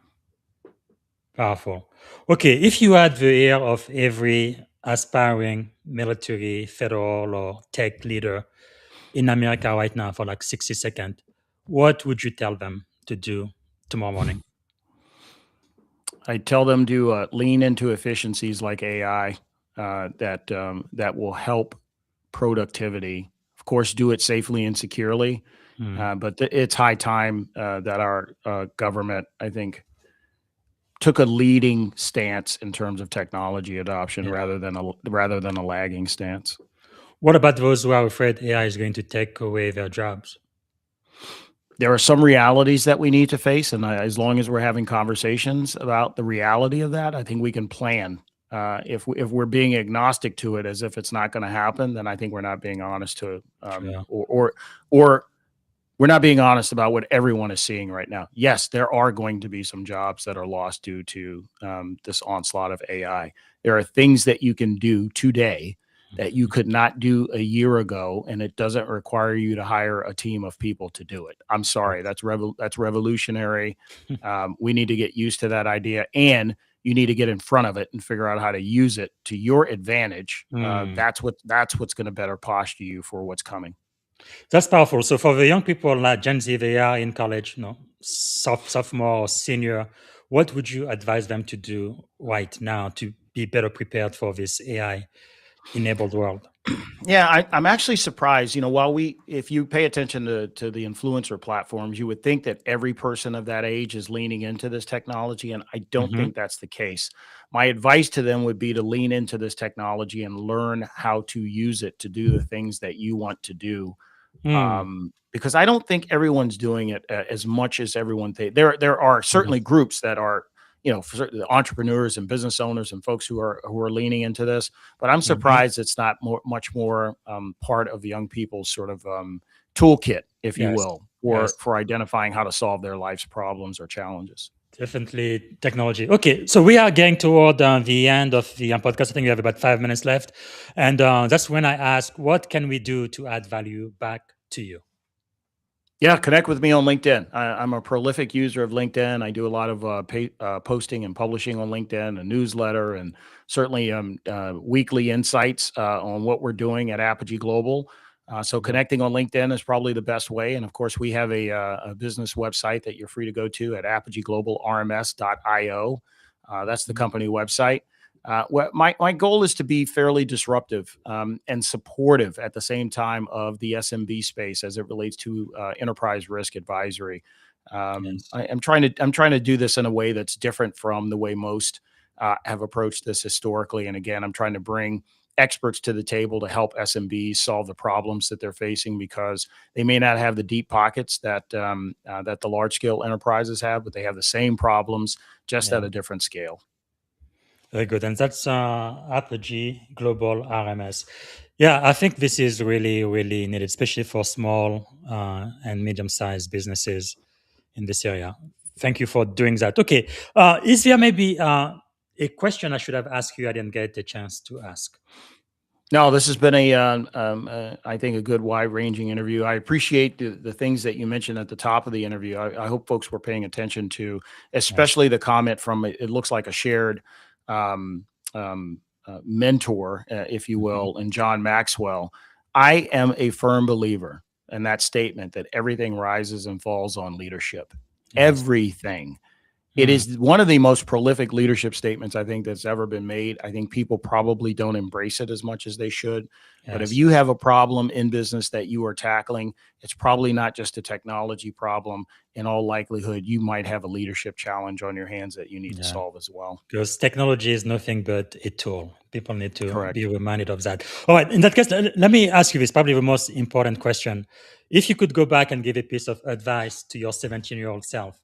Powerful. Okay, if you had the ear of every aspiring military, federal, or tech leader in America right now for like 60 seconds, what would you tell them to do tomorrow morning? I tell them to lean into efficiencies like AI that will help productivity. Of course, do it safely and securely. But it's high time that our government, I think, took a leading stance in terms of technology adoption Yeah. rather than a lagging stance. What about those who are afraid AI is going to take away their jobs? There are some realities that we need to face, and as long as we're having conversations about the reality of that, I think we can plan. If we're being agnostic to it as if it's not going to happen, then I think we're not being honest to, Sure. or we're not being honest about what everyone is seeing right now. Yes, there are going to be some jobs that are lost due to this onslaught of AI. There are things that you can do today that you could not do a year ago, and it doesn't require you to hire a team of people to do it. I'm sorry, that's revolutionary. We need to get used to that idea, and you need to get in front of it and figure out how to use it to your advantage. That's what's going to better posture you for what's coming. That's powerful. So for the young people like Gen Z, they are in college, sophomore or senior. What would you advise them to do right now to be better prepared for this AI-enabled world? Yeah, I'm actually surprised. If you pay attention to the influencer platforms, you would think that every person of that age is leaning into this technology, and I don't think that's the case. My advice to them would be to lean into this technology and learn how to use it to do the things that you want to do. Because I don't think everyone's doing it as much as everyone thinks. There are certainly groups that are, for the entrepreneurs and business owners and folks who are leaning into this, but I'm surprised it's not much more part of young people's sort of toolkit, if you will, for identifying how to solve their life's problems or challenges. Definitely technology. Okay, so we are getting toward the end of the podcast. I think we have about 5 minutes left. And that's when I ask, what can we do to add value back to you? Yeah, connect with me on LinkedIn. I'm a prolific user of LinkedIn. I do a lot of posting and publishing on LinkedIn, a newsletter, and certainly weekly insights on what we're doing at Apogee Global. So connecting on LinkedIn is probably the best way. And of course, we have a business website that you're free to go to at apogeeglobalrms.io. That's the company website. My goal is to be fairly disruptive and supportive at the same time of the SMB space as it relates to enterprise risk advisory. I'm trying to do this in a way that's different from the way most have approached this historically. And again, I'm trying to bring experts to the table to help SMBs solve the problems that they're facing, because they may not have the deep pockets that the large scale enterprises have, but they have the same problems just at a different scale. Very good. And that's Apogee Global RMS. Yeah, I think this is really, really needed, especially for small and medium-sized businesses in this area. Thank you for doing that. Okay. Is there maybe a question I should have asked you I didn't get a chance to ask? No, this has been I think, a good wide-ranging interview. I appreciate the things that you mentioned at the top of the interview. I hope folks were paying attention to, especially the comment from, it looks like a shared mentor, if you will, in John Maxwell. I am a firm believer in that statement that everything rises and falls on leadership. Everything. It is one of the most prolific leadership statements I think that's ever been made. I think people probably don't embrace it as much as they should. But if Yes. you have a problem in business that you are tackling, it's probably not just a technology problem. In all likelihood, you might have a leadership challenge on your hands that you need to Yeah. solve as well. Because technology is nothing but a tool. People need to Correct. be reminded of that. All right. In that case, let me ask you this, probably the most important question. If you could go back and give a piece of advice to your 17-year-old self,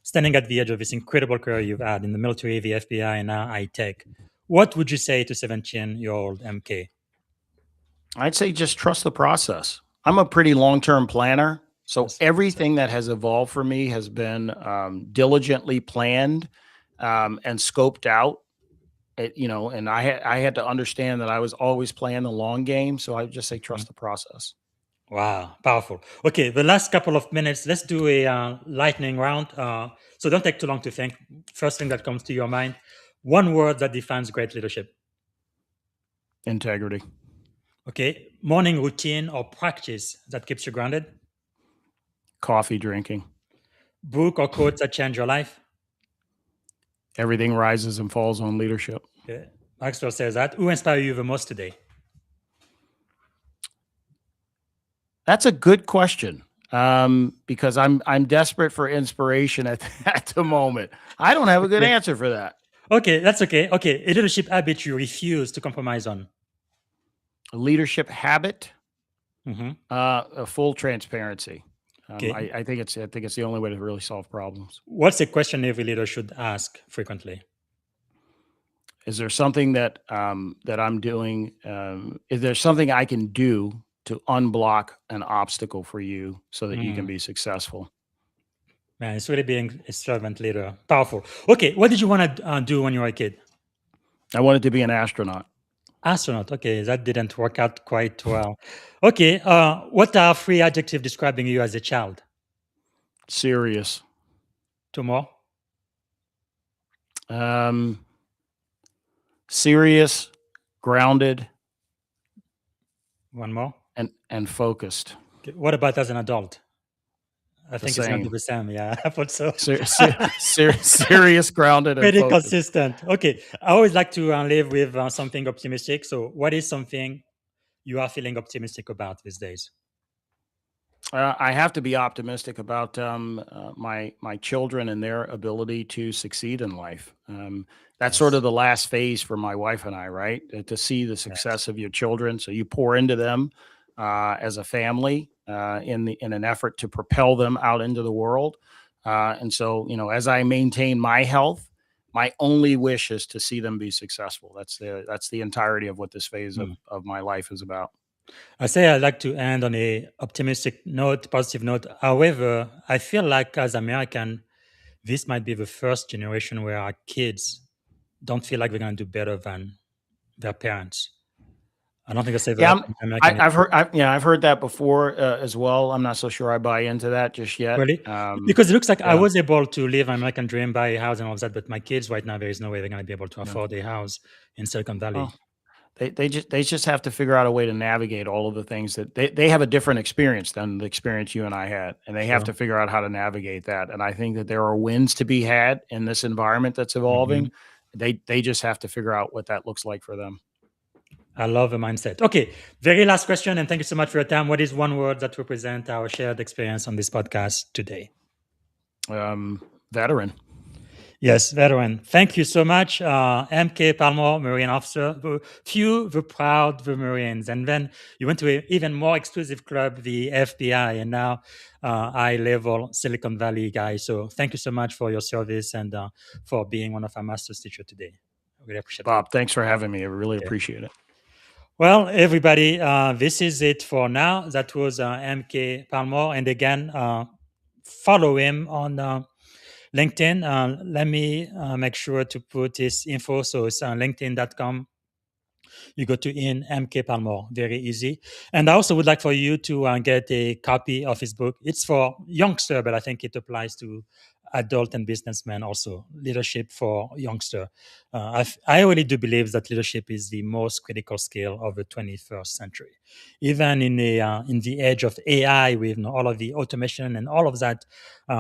standing at the edge of this incredible career you've had in the military, the FBI, and now high tech, what would you say to 17-year-old MK? I'd say just trust the process. I'm a pretty long-term planner. So Yes. everything that has evolved for me has been diligently planned and scoped out. And I had to understand that I was always playing the long game. So I would just say trust the process. Wow, powerful. Okay, the last couple of minutes, let's do a lightning round. So don't take too long to think. First thing that comes to your mind, one word that defines great leadership. Integrity. Okay, morning routine or practice that keeps you grounded. Coffee drinking. Book or quotes that change your life. Everything rises and falls on leadership. Okay. Maxwell says that. Who inspired you the most today? That's a good question. Because I'm desperate for inspiration at the moment. I don't have a good answer for that. Okay, that's okay. Okay, a leadership habit you refuse to compromise on. A leadership habit, Mhm. a full transparency. Okay. I think it's the only way to really solve problems. What's a question every leader should ask frequently? Is there something that I'm doing? Is there something I can do to unblock an obstacle for you so that you can be successful? Man, it's really being a servant leader. Powerful. Okay, what did you want to do when you were a kid? I wanted to be an astronaut. Astronaut. Okay, that didn't work out quite well. Okay, what are 3 adjectives describing you as a child? Serious. 2 more. Serious, grounded, 1 more. and focused. Okay, what about as an adult? I think it's going to same. be the same. Yeah, I thought so. Serious, grounded, and Pretty focused. consistent. Okay, I always like to live with something optimistic. So, what is something you are feeling optimistic about these days? I have to be optimistic about my children and their ability to succeed in life. That's sort Yes. of the last phase for my wife and I, right? To see the success of your children, so you pour into them as a family in an effort to propel them out into the world. And so, as I maintain my health, my only wish is to see them be successful. That's the entirety of what this phase of my life is about. I say I like to end on a optimistic note, positive note. However, I feel like as American, this might be the first generation where our kids don't feel like they're going to do better than their parents. I don't think I say Yeah, that in American. I've heard that before as well. I'm not so sure I buy into that just yet. Really? Because it looks like I yeah. was able to live an American dream, buy a house and all of that, but my kids right now, there is no way they're going to be able to afford a house in Silicon Valley. Well, they just have to figure out a way to navigate all of the things that they have a different experience than the experience you and I had, and they have to figure out how to navigate that. And I think that there are wins to be had in this environment that's evolving. They just have to figure out what that looks like for them. I love the mindset. Okay, very last question, and thank you so much for your time. What is one word that represents our shared experience on this podcast today? Veteran. Yes, veteran. Thank you so much, MK Palmore, Marine officer. The proud, the Marines. And then you went to an even more exclusive club, the FBI, and now high-level Silicon Valley guy. So thank you so much for your service and for being one of our master's teachers today. I really appreciate it. Bob, thanks for having me. I really appreciate it. Well, everybody, this is it for now. That was MK Palmore. And again, follow him on LinkedIn. Let me make sure to put this info. So it's linkedin.com. You go to in MK Palmore, very easy. And I also would like for you to get a copy of his book. It's for youngster, but I think it applies to adult and businessmen also, leadership for youngster. I really do believe that leadership is the most critical skill of the 21st century. Even in the age of AI, with all of the automation and all of that,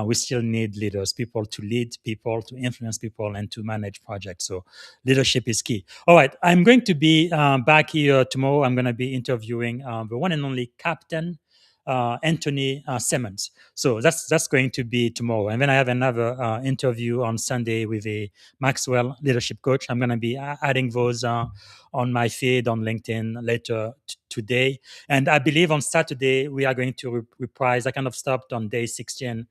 we still need leaders, people to lead people, to influence people, and to manage projects. So leadership is key. All right, I'm going to be back here tomorrow. I'm going to be interviewing the one and only Captain Anthony Simmons. So that's going to be tomorrow. And then I have another interview on Sunday with a Maxwell leadership coach. I'm going to be adding those on my feed on LinkedIn later today. And I believe on Saturday, we are going to reprise. I kind of stopped on day 16,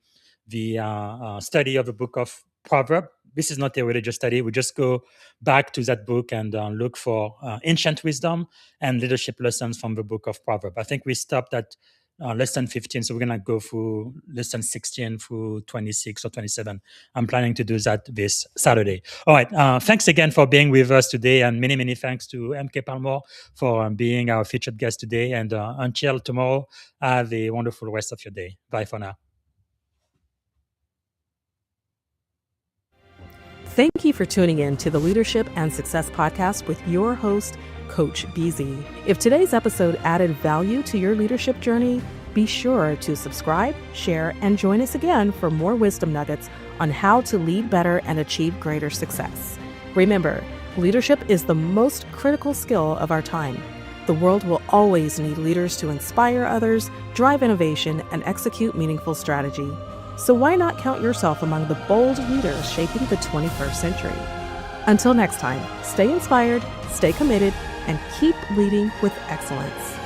the study of the book of Proverbs. This is not a religious study. We just go back to that book and look for ancient wisdom and leadership lessons from the book of Proverbs. I think we stopped at lesson 15. So we're going to go through lesson 16 through 26 or 27. I'm planning to do that this Saturday. All right. Thanks again for being with us today. And many, many thanks to MK Palmore for being our featured guest today. And until tomorrow, have a wonderful rest of your day. Bye for now. Thank you for tuning in to the Leadership and Success Podcast with your host, Coach BZ. If today's episode added value to your leadership journey, be sure to subscribe, share, and join us again for more wisdom nuggets on how to lead better and achieve greater success. Remember, leadership is the most critical skill of our time. The world will always need leaders to inspire others, drive innovation, and execute meaningful strategy. So why not count yourself among the bold leaders shaping the 21st century? Until next time, stay inspired, stay committed, and keep leading with excellence.